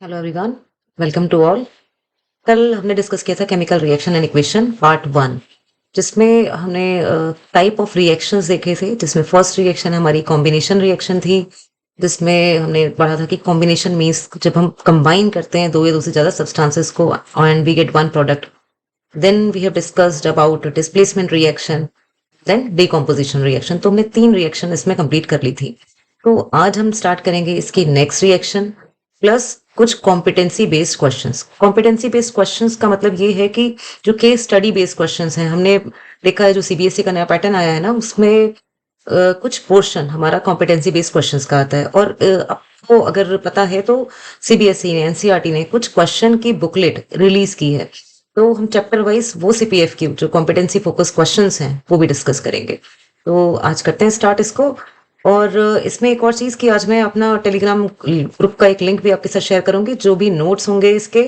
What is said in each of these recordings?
Hello everyone, welcome to all. कल हमने discuss किया था chemical reaction and equation part one, जिसमें हमने टाइप ऑफ रिएक्शंस देखे थे। जिसमें फर्स्ट रिएक्शन हमारी कॉम्बिनेशन रिएक्शन थी, जिसमें हमने पढ़ा था कि कॉम्बिनेशन मीन्स जब हम कंबाइन करते हैं दो या दो से ज़्यादा सब्सटेंसेस को and we get one product. Then we have discussed about displacement reaction, then decomposition reaction. तो हमने तीन रिएक्शन इसमें कंप्लीट कर ली थी। तो आज हम स्टार्ट करेंगे इसकी नेक्स्ट रिएक्शन प्लस कुछ competency based questions. Competency based questions का मतलब ये है कि जो केस स्टडी बेस्ड क्वेश्चंस हैं, हमने देखा है जो सीबीएसई का नया पैटर्न आया है ना, उसमें कुछ पोर्शन हमारा कॉम्पिटेंसी बेस्ड क्वेश्चंस का आता है। और आपको अगर पता है तो सीबीएसई ने, एनसीईआरटी ने कुछ क्वेश्चन की बुकलेट रिलीज की है। तो हम चैप्टर वाइज वो सीपीएफ की जो कॉम्पिटेंसी फोकस क्वेश्चंस हैं वो भी डिस्कस करेंगे। तो आज करते हैं स्टार्ट इसको। और इसमें एक और चीज कि आज मैं अपना टेलीग्राम ग्रुप का एक लिंक भी आपके साथ शेयर करूंगी। जो भी नोट्स होंगे इसके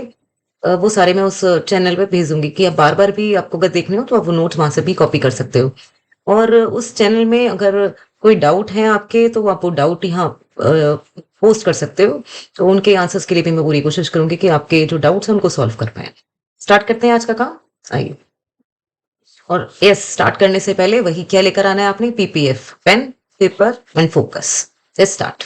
वो सारे मैं उस चैनल पे भेज दूंगी कि आप बार बार भी आपको अगर देखने हो तो आप वो नोट्स वहां से भी कॉपी कर सकते हो। और उस चैनल में अगर कोई डाउट है आपके तो आप वो डाउट यहाँ पोस्ट कर सकते हो। तो उनके आंसर्स के लिए भी मैं पूरी कोशिश करूंगी कि आपके जो डाउट्स हैं उनको सॉल्व कर पाए। स्टार्ट करते हैं आज का काम, आइए। और यस, स्टार्ट करने से पहले वही क्या लेकर आना है आपने, PPF, pen paper and focus. Let's start.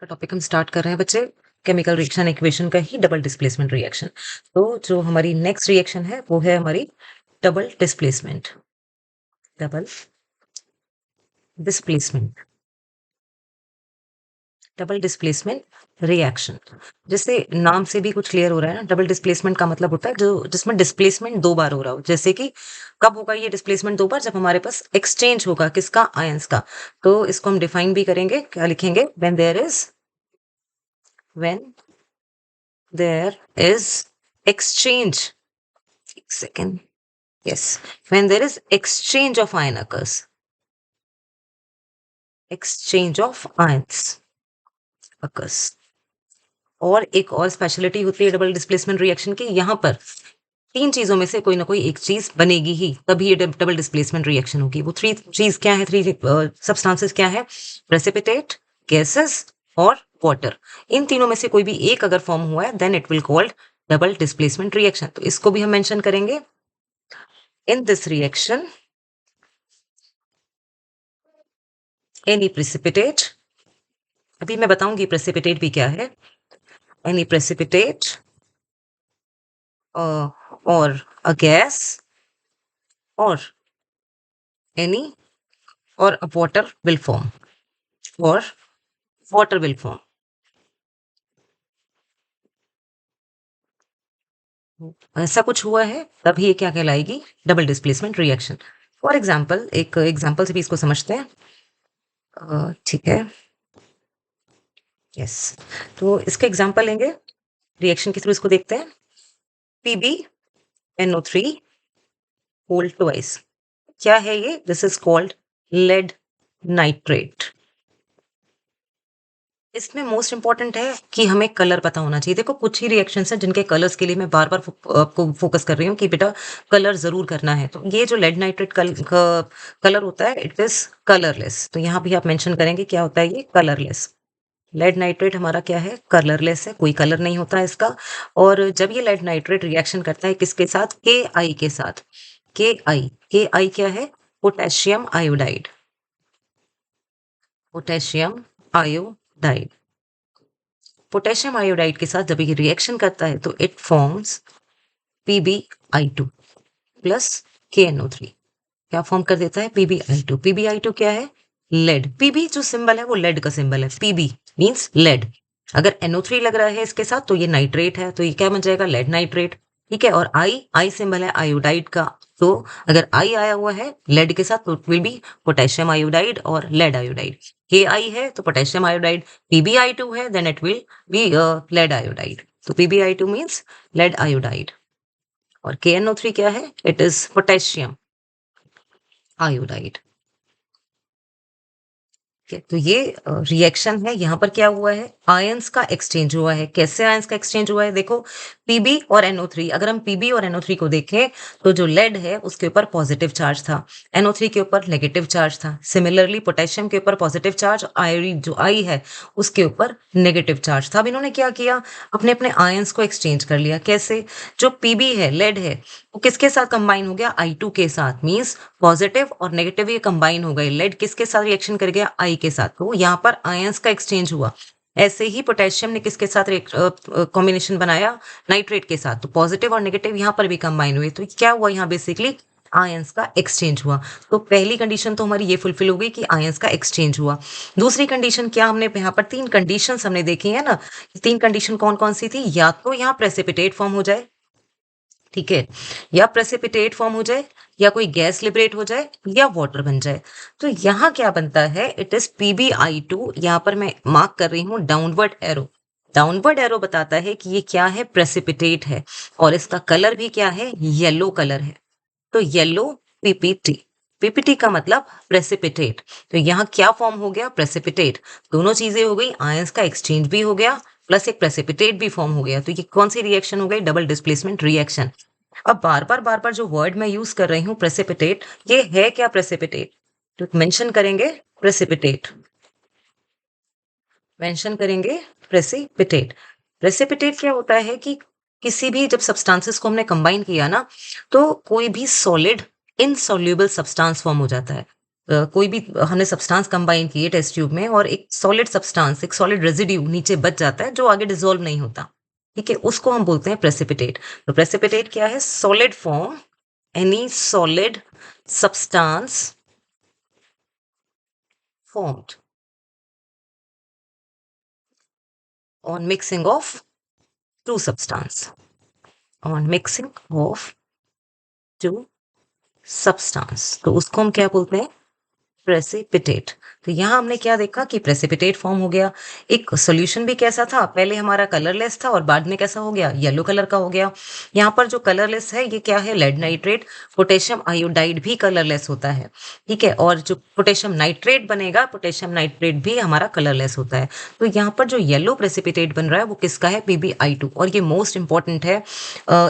Topic हम स्टार्ट कर रहे हैं बच्चे, केमिकल रिएक्शन इक्वेशन का ही डबल डिस्प्लेसमेंट रिएक्शन। तो जो हमारी नेक्स्ट रिएक्शन है वो है हमारी double displacement. Double displacement, double displacement reaction. जैसे नाम से भी कुछ क्लियर हो रहा है ना, डबल डिस्प्लेसमेंट का मतलब होता है जो जिसमें डिस्प्लेसमेंट दो बार हो रहा हो। जैसे कि कब होगा ये डिस्प्लेसमेंट दो बार, जब हमारे पास एक्सचेंज होगा किसका, आयंस का। तो इसको हम डिफाइन भी करेंगे, क्या लिखेंगे, व्हेन देयर इज एक्सचेंज, एक second, yes, when there is exchange of ion occurs, exchange of ions occurs. और एक और स्पेशलिटी होती है डबल डिस्प्लेसमेंट रिएक्शन की, यहाँ पर तीन चीजों में से कोई ना कोई एक चीज बनेगी ही, तभी ये डबल डिस्प्लेसमेंट रिएक्शन होगी। वो थ्री चीज क्या है, थ्री सब्सटेंसेस क्या है, प्रेसिपिटेट, गैसेस और वाटर। इन तीनों में से कोई भी एक अगर फॉर्म हुआ है then it will called double displacement reaction. तो इसको भी हम मेंशन करेंगे। In this reaction any precipitate, अभी मैं बताऊंगी प्रेसिपिटेट भी क्या है। एनी प्रेसिपिटेट और अ गैस और एनी और a water will form, or water will form। ऐसा कुछ हुआ है तभी ये क्या कहलाएगी, double displacement reaction. For example, एक एग्जाम्पल से भी इसको समझते हैं। ठीक है, यस। तो इसका एग्जाम्पल लेंगे, रिएक्शन के थ्रू इसको देखते हैं। PbNO3 होल ट्वाइस, क्या है ये, this is called lead nitrate. इसमें मोस्ट इंपॉर्टेंट है कि हमें कलर पता होना चाहिए। देखो कुछ ही रिएक्शंस हैं जिनके कलर्स के लिए मैं बार बार आपको फोकस कर रही हूँ कि बेटा कलर जरूर करना है। तो ये जो लेड नाइट्रेट कलर होता है इट इज कलरलेस। तो यहाँ भी आप मेंशन करेंगे क्या होता है ये, कलरलेस। लेड नाइट्रेट हमारा क्या है, कलरलेस है, कोई कलर नहीं होता है इसका। और जब ये लेड नाइट्रेट रिएक्शन करता है किसके साथ, के आई के साथ। के आई क्या है, potassium iodide, potassium iodide. Potassium iodide के साथ जब ये रिएक्शन करता है तो it forms PbI2 plus KNO3। क्या फॉर्म कर देता है, PbI2। PbI2 क्या है, लेड। Pb जो सिंबल है वो लेड का सिंबल है, Pb मींस लेड। अगर NO3 लग रहा है इसके साथ तो ये नाइट्रेट है, तो ये क्या बन जाएगा, लेड नाइट्रेट। ठीक है, और आई सिंबल है आयोडाइड का। तो अगर आई आया हुआ है लेड के साथ तो it will be potassium iodide और लेड आयोडाइड। के आई है तो पोटेशियम आयोडाइड, PbI2 है then it will be lead iodide. तो PbI2 मींस लेड आयोडाइड। और KNO3 क्या है, इट इज पोटेशियम आयोडाइड। तो ये रिएक्शन है। यहाँ पर क्या हुआ है, आयंस का एक्सचेंज हुआ है। कैसे आयंस का एक्सचेंज हुआ है, देखो पीबी और NO3, अगर हम पीबी और NO3 को देखें तो जो लेड है उसके ऊपर पॉजिटिव चार्ज था, NO3 के ऊपर नेगेटिव चार्ज था। सिमिलरली पोटेशियम के ऊपर पॉजिटिव चार्ज, आयरन जो आई है उसके ऊपर नेगेटिव चार्ज था। अब इन्होंने क्या किया, अपने अपने आयंस को एक्सचेंज कर लिया। कैसे, जो पीबी है, लेड है, वो किसके साथ कंबाइन हो गया, I2 के साथ। मींस पॉजिटिव और नेगेटिव ये कंबाइन हो गए। लेड किसके साथ रिएक्शन कर गया, आई के साथ। तो यहाँ पर आयंस का एक्सचेंज हुआ। ऐसे ही पोटेशियम ने किसके साथ कॉम्बिनेशन बनाया, नाइट्रेट के साथ। तो पॉजिटिव और नेगेटिव यहाँ पर भी कंबाइन हुए। तो क्या हुआ यहाँ बेसिकली, आयंस का एक्सचेंज हुआ। तो पहली कंडीशन तो हमारी ये फुलफिल हो गई कि आयंस का एक्सचेंज हुआ। दूसरी कंडीशन क्या, हमने यहाँ पर 3 कंडीशन हमने देखी है ना। 3 कंडीशन कौन कौन सी थी, या तो यहाँ प्रेसिपिटेट फॉर्म हो जाए, ठीक है, या प्रेसिपिटेट फॉर्म हो जाए, या कोई गैस लिबरेट हो जाए, या वाटर बन जाए। तो यहाँ क्या बनता है, इट इज PbI2। यहाँ पर मैं मार्क कर रही हूँ डाउनवर्ड एरो। डाउनवर्ड एरो बताता है कि ये क्या है, प्रेसिपिटेट है, और इसका कलर भी क्या है, येलो कलर है। तो येलो पीपीटी, पीपीटी का मतलब प्रेसिपिटेट। तो यहाँ क्या फॉर्म हो गया, प्रेसिपिटेट। दोनों चीजें हो गई, आयंस का एक्सचेंज भी हो गया प्लस एक प्रेसिपिटेट भी फॉर्म हो गया। तो ये कौन सी रिएक्शन हो गई, डबल डिस्प्लेसमेंट रिएक्शन। अब बार बार जो वर्ड मैं यूज कर रही हूँ प्रेसिपिटेट, ये है क्या प्रेसिपिटेट, तो मेंशन करेंगे प्रेसिपिटेट, मेंशन करेंगे प्रेसिपिटेट। प्रेसिपिटेट क्या होता है कि किसी भी जब सब्सटेंसेस को हमने कंबाइन किया ना, तो कोई भी सॉलिड इनसॉल्युबल सब्सटेंस फॉर्म हो जाता है। कोई भी हमने सब्सटेंस कंबाइन किए टेस्ट ट्यूब में, और एक सॉलिड सब्सटेंस, एक सॉलिड रेजिड्यू नीचे बच जाता है जो आगे डिसॉल्व नहीं होता, ठीक है, उसको हम बोलते हैं प्रेसिपिटेट। तो प्रेसिपिटेट क्या है, solid form, any solid substance formed on mixing of two substance, on mixing of two substance, तो उसको हम क्या बोलते हैं, प्रेसिपिटेट। तो यहाँ हमने क्या देखा कि प्रेसिपिटेट फॉर्म हो गया। एक सॉल्यूशन भी कैसा था, पहले हमारा कलरलेस था और बाद में कैसा हो गया, येलो कलर का हो गया। यहाँ पर जो कलरलेस है ये क्या है, लेड नाइट्रेट। पोटेशियम आयोडाइड भी कलरलेस होता है, ठीक है, और जो पोटेशियम नाइट्रेट बनेगा, पोटेशियम नाइट्रेट भी हमारा कलरलेस होता है। तो यहाँ पर जो येलो प्रेसिपिटेट बन रहा है वो किसका है, PbI2। और ये मोस्ट इंपॉर्टेंट है,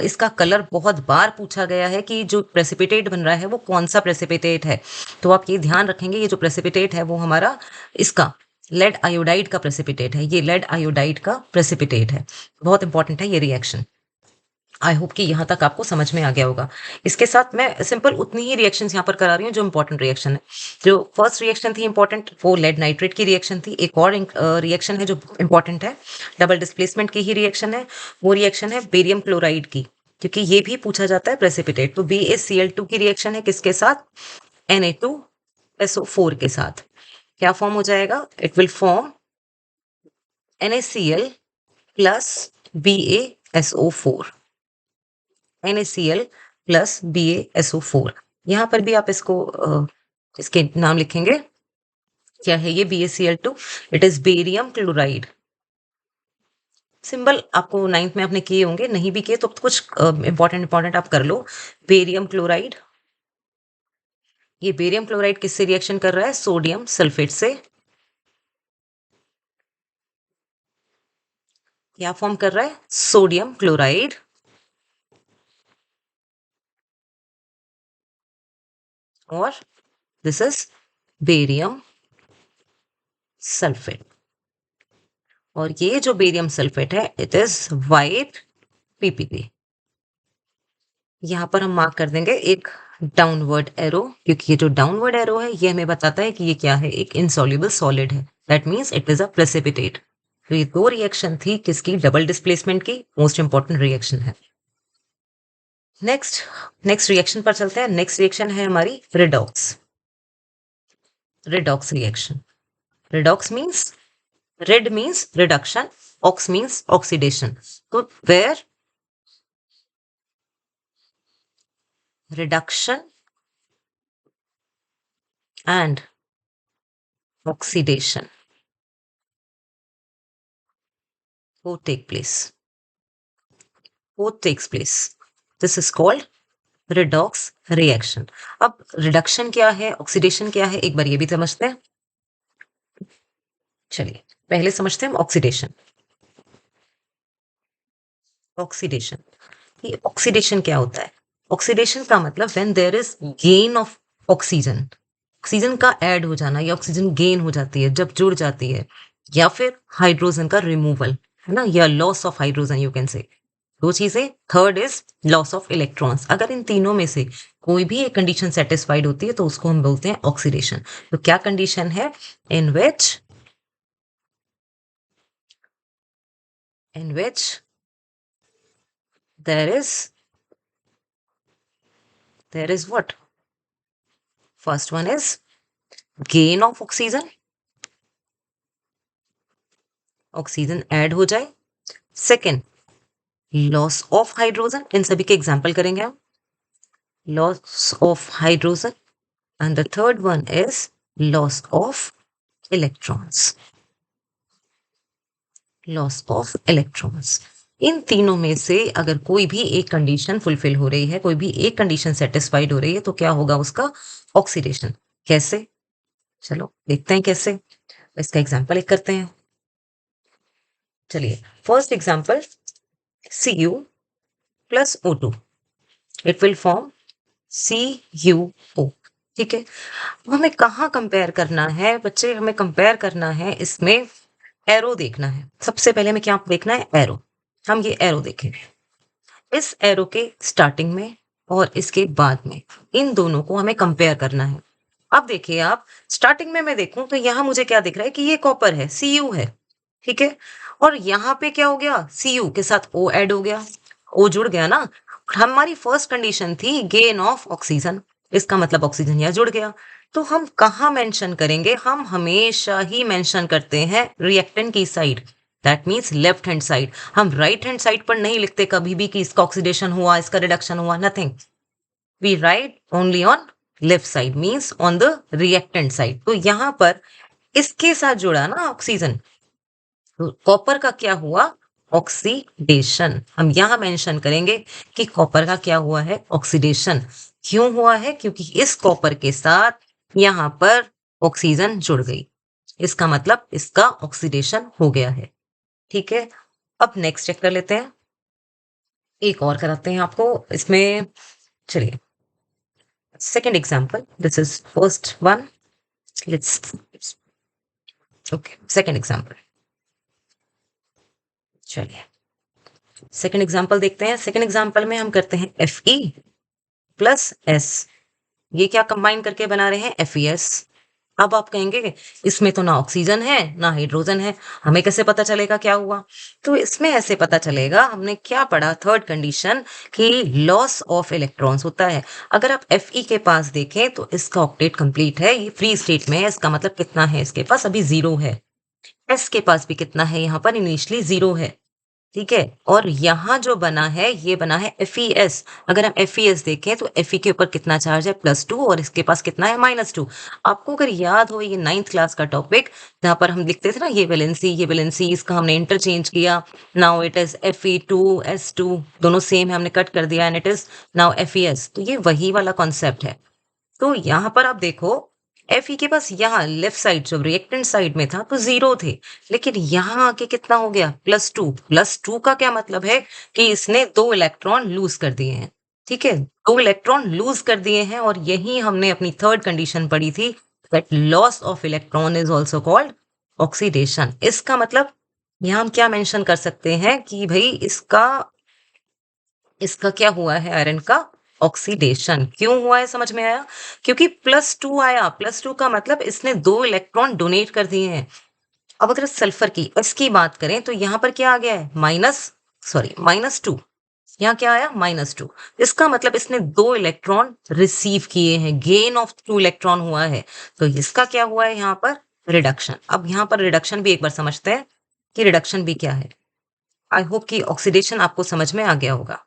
इसका कलर बहुत बार पूछा गया है कि जो प्रेसिपिटेट बन रहा है वो कौन सा प्रेसिपिटेट है। तो आप ये ध्यान रखेंगे, ये जो प्रेसिपिटेट है वो हमारा इसका लेड आयोडाइड का प्रेसिपिटेट है। ये लेड आयोडाइड का प्रेसिपिटेट है, बहुत इंपॉर्टेंट है ये रिएक्शन। आई होप कि यहाँ तक आपको समझ में आ गया होगा। इसके साथ मैं सिंपल उतनी ही रिएक्शंस यहाँ पर करा रही हूँ जो इंपॉर्टेंट रिएक्शन है। जो फर्स्ट रिएक्शन थी इंपॉर्टेंट, वो लेड नाइट्रेट की रिएक्शन थी। एक और रिएक्शन है जो इंपॉर्टेंट है, डबल डिस्प्लेसमेंट की ही रिएक्शन है। वो रिएक्शन है बेरियम क्लोराइड की, क्योंकि ये भी पूछा जाता है प्रेसिपिटेट। तो BaCl2 की रिएक्शन है किसके साथ, Na2SO4 के साथ। क्या फॉर्म हो जाएगा, it will form NaCl plus BaSO4, NaCl plus BaSO4। यहाँ पर भी आप इसको इसके नाम लिखेंगे, क्या है ये BaCl2, it is barium chloride. Symbol आपको 9th में आपने किए होंगे, नहीं भी किए तो कुछ इंपॉर्टेंट आप कर लो। बेरियम क्लोराइड, ये बेरियम क्लोराइड किससे रिएक्शन कर रहा है, सोडियम सल्फेट से। क्या फॉर्म कर रहा है, सोडियम क्लोराइड, और दिस इज बेरियम सल्फेट। और ये जो बेरियम सल्फेट है इट इज वाइट PPP। यहां पर हम मार्क कर देंगे एक डाउनवर्ड एरो, क्योंकि ये जो डाउनवर्ड एरो है ये हमें बताता है कि ये क्या है, एक इनसॉल्युबल सॉलिड है। That means it is a precipitate. तो ये दो रिएक्शन थी किसकी, डबल डिस्प्लेसमेंट की, मोस्ट इंपॉर्टेंट रिएक्शन है। नेक्स्ट रिएक्शन पर चलते हैं। नेक्स्ट रिएक्शन है हमारी redox. Redox reaction, redox means, red means reduction, ox means oxidation. So where reduction and oxidation both take place, both takes place, this is called redox reaction. अब reduction क्या है, oxidation क्या है, एक बार ये भी समझते हैं। चलिए पहले समझते हैं ऑक्सीडेशन। ऑक्सीडेशन, ये ऑक्सीडेशन क्या होता है? ऑक्सीडेशन का मतलब when there is gain of oxygen, oxygen का ऐड हो जाना या ऑक्सीजन गेन हो जाती है जब जुड़ जाती है, या फिर हाइड्रोजन का रिमूवल, है ना, या loss of hydrogen you can say. दो चीजें। Third is loss of electrons. अगर इन तीनों में से कोई भी एक कंडीशन सेटिस्फाइड होती है तो उसको हम बोलते हैं ऑक्सीडेशन। तो क्या कंडीशन है? In which there is what? First one is gain of oxygen, oxygen add हो जाए। सेकेंड, लॉस ऑफ हाइड्रोजन, इन सभी के एग्जाम्पल करेंगे हम, loss of hydrogen. And the third one is loss of electrons, loss of electrons. इन तीनों में से अगर कोई भी एक कंडीशन फुलफिल हो रही है, कोई भी एक कंडीशन सेटिस्फाइड हो रही है, तो क्या होगा उसका? ऑक्सीडेशन। कैसे? चलो देखते हैं कैसे। इसका एग्जाम्पल एक करते हैं। चलिए first example, Cu plus O2, it will form CuO। ठीक है, अब हमें कहाँ कंपेयर करना है बच्चे? हमें कंपेयर करना है, इसमें एरो देखना है। सबसे पहले हमें क्या देखना है? एरो। हम ये एरो देखें, इस एरो के स्टार्टिंग में और इसके बाद में, इन दोनों को हमें कंपेयर करना है। अब देखिए आप, स्टार्टिंग में मैं देखूं तो यहाँ मुझे क्या दिख रहा है कि ये कॉपर है, Cu है, ठीक है। और यहाँ पे क्या हो गया? Cu के साथ O ऐड हो गया, O जुड़ गया ना। हमारी फर्स्ट कंडीशन थी गेन ऑफ ऑक्सीजन, इसका मतलब ऑक्सीजन यहाँ जुड़ गया। तो हम कहाँ मेंशन करेंगे? हम हमेशा ही मेंशन करते हैं रिएक्टेंट की side, that means left hand side. हम राइट हैंड साइड पर नहीं लिखते कभी भी कि इसका ऑक्सीडेशन हुआ, इसका रिडक्शन हुआ, nothing. We write only on left side, means on the reactant side. तो यहाँ पर इसके साथ जुड़ा ना ऑक्सीजन, तो कॉपर का क्या हुआ? ऑक्सीडेशन। हम यहां मेंशन करेंगे कि कॉपर का क्या हुआ है? ऑक्सीडेशन। क्यों हुआ है? क्योंकि इस कॉपर के साथ यहां पर ऑक्सीजन जुड़ गई, इसका मतलब इसका ऑक्सीडेशन हो गया है। ठीक है, अब नेक्स्ट चेक कर लेते हैं, एक और कराते हैं आपको इसमें। चलिए second example, this is first one, let's okay second example. चलिए सेकेंड एग्जाम्पल देखते हैं। सेकेंड एग्जाम्पल में हम करते हैं Fe प्लस S, ये क्या कंबाइन करके बना रहे हैं? FeS। अब आप कहेंगे इसमें तो ना ऑक्सीजन है ना हाइड्रोजन है, हमें कैसे पता चलेगा क्या हुआ? तो इसमें ऐसे पता चलेगा, हमने क्या पढ़ा थर्ड कंडीशन, कि लॉस ऑफ इलेक्ट्रॉन्स होता है। अगर आप Fe के पास देखें तो इसका ऑक्टेट कंप्लीट है, ये फ्री स्टेट में है, इसका मतलब कितना है इसके पास? अभी 0 है। S के पास भी कितना है? यहाँ पर इनिशियली 0 है, ठीक है। और यहाँ जो बना है ये बना है FeS। अगर हम FeS देखें तो Fe के ऊपर कितना चार्ज है? +2, और इसके पास कितना है? -2। आपको अगर याद हो ये 9th क्लास का टॉपिक, जहाँ पर हम लिखते थे ना ये वैलेंसी, इसका हमने इंटरचेंज किया। नाउ इट इज Fe2S2, दोनों सेम है, हमने कट कर दिया and it is now FeS। तो ये वही वाला कॉन्सेप्ट है। तो यहाँ पर आप देखो, Fe के पास यहाँ लेफ्ट साइड जब रिएक्टेंट साइड में था तो 0 थे, लेकिन यहाँ आके कितना हो गया? +2। +2 का क्या मतलब है? कि इसने 2 इलेक्ट्रॉन लूज कर दिए हैं, ठीक है, 2 इलेक्ट्रॉन लूज कर दिए हैं। और यही हमने अपनी थर्ड कंडीशन पढ़ी थी, that loss of electron is also called oxidation. इसका मतलब यहाँ हम क्या मेंशन कर सकते हैं कि भाई इसका इसका क्या हुआ है? आयरन का ऑक्सीडेशन। क्यों हुआ है? समझ में आया? क्योंकि +2 आया। +2 का मतलब इसने 2 इलेक्ट्रॉन डोनेट कर दिए हैं। अब अगर सल्फर की इसकी बात करें तो यहाँ पर क्या आ गया है? -2। यहाँ क्या आया? -2। इसका मतलब इसने 2 इलेक्ट्रॉन रिसीव किए हैं, गेन ऑफ 2 इलेक्ट्रॉन हुआ है। तो इसका क्या हुआ है यहाँ पर? रिडक्शन। अब यहाँ पर रिडक्शन भी एक बार समझते हैं कि रिडक्शन भी क्या है। आई होप कि ऑक्सीडेशन आपको समझ में आ गया होगा।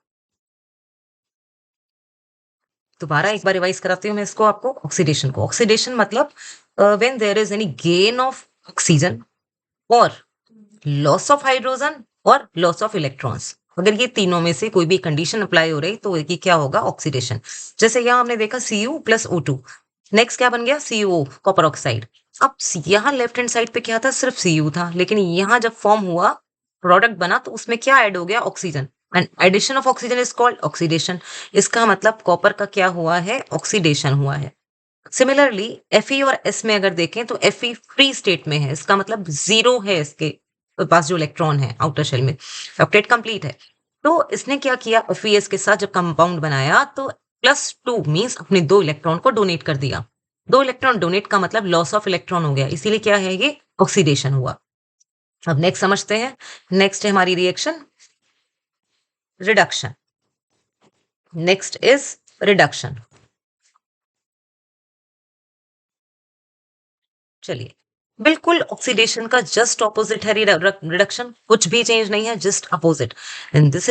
दोबारा एक बार रिवाइज कराती हूँ मैं इसको आपको, ऑक्सीडेशन को। ऑक्सीडेशन मतलब when there is any gain of oxygen और लॉस ऑफ हाइड्रोजन और लॉस ऑफ इलेक्ट्रॉन्स, अगर ये तीनों में से कोई भी कंडीशन अप्लाई हो रही तो ये क्या होगा? ऑक्सीडेशन। जैसे यहाँ हमने देखा Cu प्लस O2, नेक्स्ट क्या बन गया? CuO, copper oxide. अब यहाँ लेफ्ट हैंड साइड पे क्या था, सिर्फ Cu था, लेकिन यहाँ जब फॉर्म हुआ, प्रोडक्ट बना, तो उसमें क्या ऐड हो गया, oxygen, and addition of oxygen is called oxidation. इसका मतलब कॉपर का क्या हुआ है, ऑक्सीडेशन हुआ है। सिमिलरली Fe और S में अगर देखें तो Fe फ्री स्टेट में है, इसका मतलब जीरो है इसके पास जो इलेक्ट्रॉन है आउटर शेल में, ऑक्टेट कंप्लीट है। तो इसने क्या किया, FeS के साथ जब कंपाउंड बनाया तो +2 मींस अपने 2 इलेक्ट्रॉन को डोनेट कर दिया। 2 इलेक्ट्रॉन डोनेट का मतलब लॉस ऑफ इलेक्ट्रॉन हो गया, इसीलिए क्या है, ये ऑक्सीडेशन हुआ। अब नेक्स्ट समझते हैं। नेक्स्ट है हमारी reaction reduction. Next is reduction. चलिए, बिल्कुल ऑक्सीडेशन का जस्ट ऑपोजिट है रिडक्शन, कुछ भी चेंज नहीं है, just opposite. In this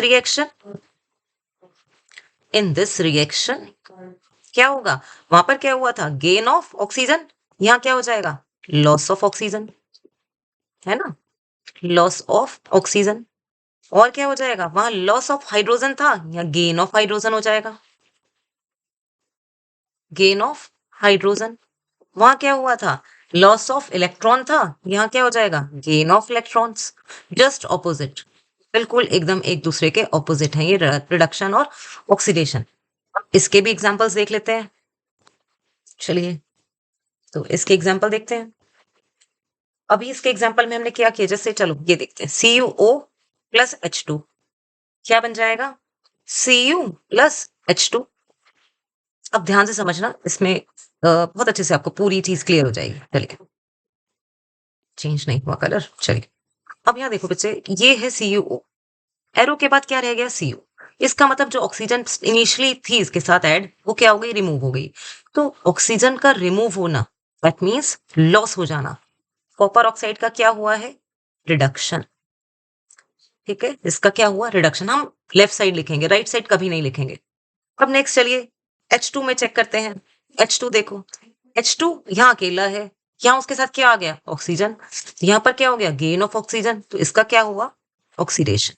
reaction, क्या होगा, वहां पर क्या हुआ था, गेन ऑफ ऑक्सीजन, यहाँ क्या हो जाएगा, लॉस ऑफ ऑक्सीजन, है ना, लॉस ऑफ ऑक्सीजन। और क्या हो जाएगा, वहां लॉस ऑफ हाइड्रोजन था, या गेन ऑफ हाइड्रोजन हो जाएगा, गेन ऑफ हाइड्रोजन। वहां क्या हुआ था, लॉस ऑफ इलेक्ट्रॉन था, यहाँ क्या हो जाएगा, gain of electrons. Just opposite, बिल्कुल एकदम एक दूसरे के ऑपोजिट है ये रिडक्शन और ऑक्सीडेशन। इसके भी एग्जांपल्स देख लेते हैं। चलिए, तो इसके एग्जांपल देखते हैं। अभी इसके एग्जांपल में हमने क्या किया, जैसे चलो ये देखते हैं, CuO प्लस H2 क्या बन जाएगा, Cu प्लस H2। अब ध्यान से समझना, इसमें बहुत अच्छे से आपको पूरी चीज क्लियर हो जाएगी। चलिए, चेंज नहीं हुआ कलर, चलिए। अब यहाँ देखो बच्चे, ये है CuO, एरो के बाद क्या रह गया, Cu। इसका मतलब जो ऑक्सीजन इनिशियली थी इसके साथ ऐड, वो क्या हो गई, रिमूव हो गई। तो ऑक्सीजन का रिमूव होना, दैट मीन्स लॉस हो जाना। कॉपर ऑक्साइड का क्या हुआ है, रिडक्शन। ठीक है, इसका क्या हुआ, रिडक्शन। हम लेफ्ट साइड लिखेंगे, राइट साइड कभी नहीं लिखेंगे। अब नेक्स्ट चलिए, H2 में चेक करते हैं। H2 देखो, H2 यहाँ अकेला है, यहाँ उसके साथ क्या आ गया, ऑक्सीजन। यहाँ पर क्या हो गया, गेन ऑफ ऑक्सीजन, तो इसका क्या हुआ, ऑक्सीडेशन।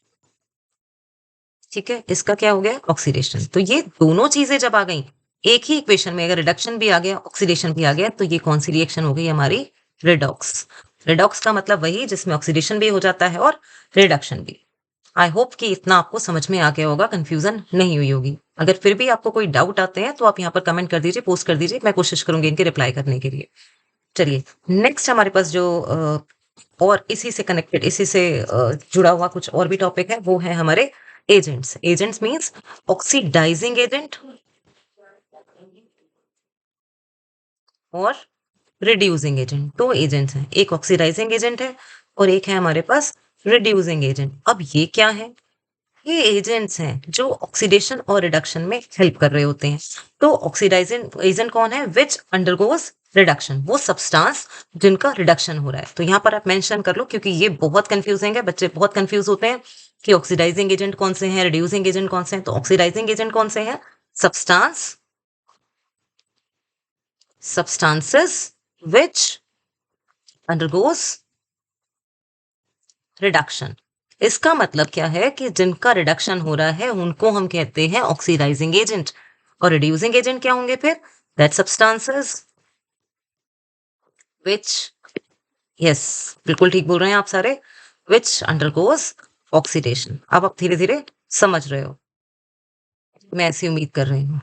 ठीक है, इसका क्या हो गया, ऑक्सीडेशन। तो ये दोनों चीजें जब आ गई एक ही इक्वेशन में, अगर रिडक्शन भी आ गया, ऑक्सीडेशन भी आ गया, तो ये कौन सी रिएक्शन हो गई हमारी, रिडॉक्स। रिडॉक्स का मतलब वही जिसमें ऑक्सीडेशन भी हो जाता है और रिडक्शन भी। आई होप कि इतना आपको समझ में आ गया होगा, कंफ्यूजन नहीं हुई होगी। अगर फिर भी आपको कोई डाउट आते हैं तो आप यहाँ पर कमेंट कर दीजिए, पोस्ट कर दीजिए, मैं कोशिश करूंगी इनके रिप्लाई करने के लिए। चलिए, नेक्स्ट हमारे पास जो और इसी से कनेक्टेड, इसी से जुड़ा हुआ कुछ और भी टॉपिक है, वो है हमारे agents. Agents means oxidising agent और रिड्यूसिंग एजेंट। दो एजेंट्स हैं, एक ऑक्सीडाइजिंग एजेंट है और एक है हमारे पास रिड्यूसिंग एजेंट। अब ये क्या है, ये एजेंट्स हैं जो ऑक्सीडेशन और रिडक्शन में हेल्प कर रहे होते हैं। तो ऑक्सीडाइजिंग एजेंट कौन है, विच अंडरगोज रिडक्शन, वो सब्सटेंस जिनका रिडक्शन हो रहा है। तो यहाँ पर आप मेंशन कर लो, क्योंकि ये बहुत कंफ्यूजिंग है, बच्चे बहुत कंफ्यूज होते हैं कि ऑक्सीडाइजिंग एजेंट कौन से हैं, रिड्यूसिंग एजेंट कौन से हैं। तो ऑक्सीडाइजिंग एजेंट कौन से हैं, substance substances which undergoes reduction। इसका मतलब क्या है कि जिनका रिडक्शन हो रहा है उनको हम कहते हैं ऑक्सीडाइजिंग एजेंट। और रिड्यूसिंग एजेंट क्या होंगे फिर, दैट सब्सटेंसेस which, यस बिल्कुल ठीक बोल रहे हैं आप सारे, which undergoes ऑक्सीडेशन। अब आप धीरे धीरे समझ रहे हो, मैं ऐसी उम्मीद कर रही हूँ।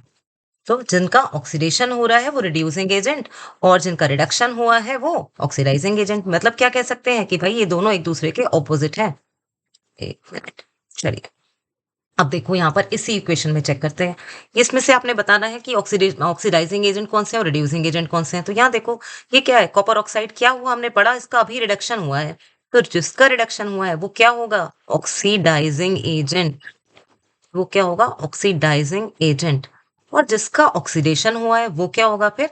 तो जिनका ऑक्सीडेशन हो रहा है वो रिड्यूसिंग एजेंट, और जिनका रिडक्शन हुआ है वो ऑक्सीडाइजिंग एजेंट। मतलब क्या कह सकते हैं कि भाई ये दोनों एक दूसरे के ऑपोजिट हैं। एक मिनट, चलिए। अब देखो यहाँ पर इसी इक्वेशन में चेक करते हैं, इसमें से आपने बताना है कि ऑक्सीडाइजिंग एजेंट कौन से हैं और रिड्यूसिंग एजेंट कौन से हैं। तो यहाँ देखो, ये क्या है, कॉपर ऑक्साइड क्या हुआ, हमने पढ़ा, इसका अभी रिडक्शन हुआ है। तो जिसका रिडक्शन हुआ है वो क्या होगा, ऑक्सीडाइजिंग एजेंट। वो क्या होगा, ऑक्सीडाइजिंग एजेंट। और जिसका ऑक्सीडेशन हुआ है वो क्या होगा फिर,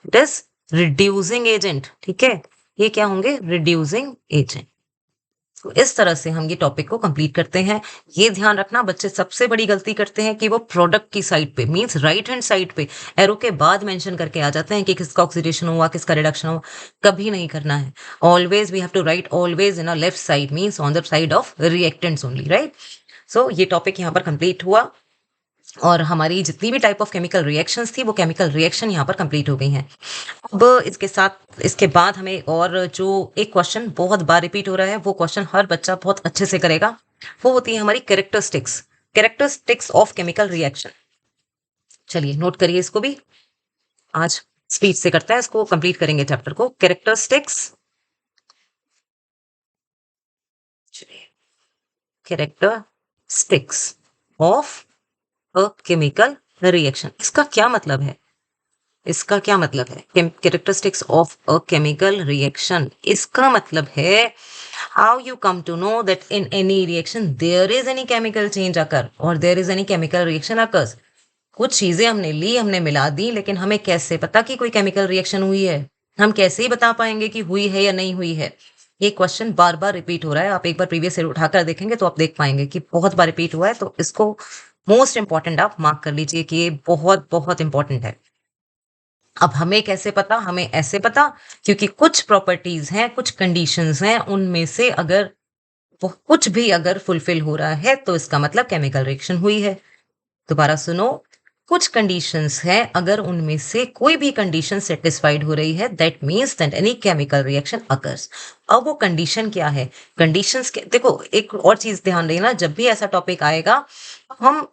इट इज रिड्यूसिंग एजेंट। ठीक है, ये क्या होंगे, रिड्यूसिंग एजेंट। तो इस तरह से हम ये टॉपिक को कंप्लीट करते हैं। ये ध्यान रखना, बच्चे सबसे बड़ी गलती करते हैं कि वो प्रोडक्ट की साइड पे, मींस राइट हैंड साइड पे एरो के बाद मेंशन करके आ जाते हैं कि किसका ऑक्सीडेशन हुआ, किसका रिडक्शन हुआ। कभी नहीं करना है। Always we have to write always in a left side, means on the side of reactants only, right. So ये टॉपिक यहाँ पर कंप्लीट हुआ। और हमारी जितनी भी टाइप ऑफ केमिकल रिएक्शंस थी वो केमिकल रिएक्शन यहाँ पर कंप्लीट हो गई हैं। अब इसके बाद हमें और जो एक क्वेश्चन बहुत बार रिपीट हो रहा है वो क्वेश्चन हर बच्चा बहुत अच्छे से करेगा, वो होती है हमारी कैरेक्टरिस्टिक्स ऑफ केमिकल रिएक्शन। चलिए नोट करिए इसको भी, आज स्पीड से करता है, इसको कंप्लीट करेंगे चैप्टर को। Characteristics of a chemical reaction, इसका क्या मतलब है? Characteristics of a chemical reaction, इसका मतलब है how you come to know that in any reaction there is any chemical change occur और there is any chemical reaction occurs. कुछ चीजें हमने ली, हमने मिला दी, लेकिन हमें कैसे पता कि कोई केमिकल रिएक्शन हुई है? हम कैसे ही बता पाएंगे कि हुई है या नहीं हुई है? ये क्वेश्चन बार बार रिपीट हो रहा है, आप एक बार प्रीवियस ईयर उठाकर देखेंगे तो आप देख पाएंगे कि बहुत बार रिपीट हुआ है। तो इसको मोस्ट इंपॉर्टेंट आप मार्क कर लीजिए कि ये बहुत बहुत इंपॉर्टेंट है। अब हमें कैसे पता? हमें ऐसे पता क्योंकि कुछ प्रॉपर्टीज हैं, कुछ कंडीशंस हैं, उनमें से अगर वो कुछ भी अगर फुलफिल हो रहा है तो इसका मतलब केमिकल रिएक्शन हुई है। दोबारा सुनो, कुछ कंडीशंस हैं, अगर उनमें से कोई भी कंडीशन सेटिस्फाइड हो रही है that means that any chemical reaction occurs. अब वो कंडीशन क्या है? कंडीशंस के देखो, एक और चीज ध्यान देना, जब भी ऐसा टॉपिक आएगा हम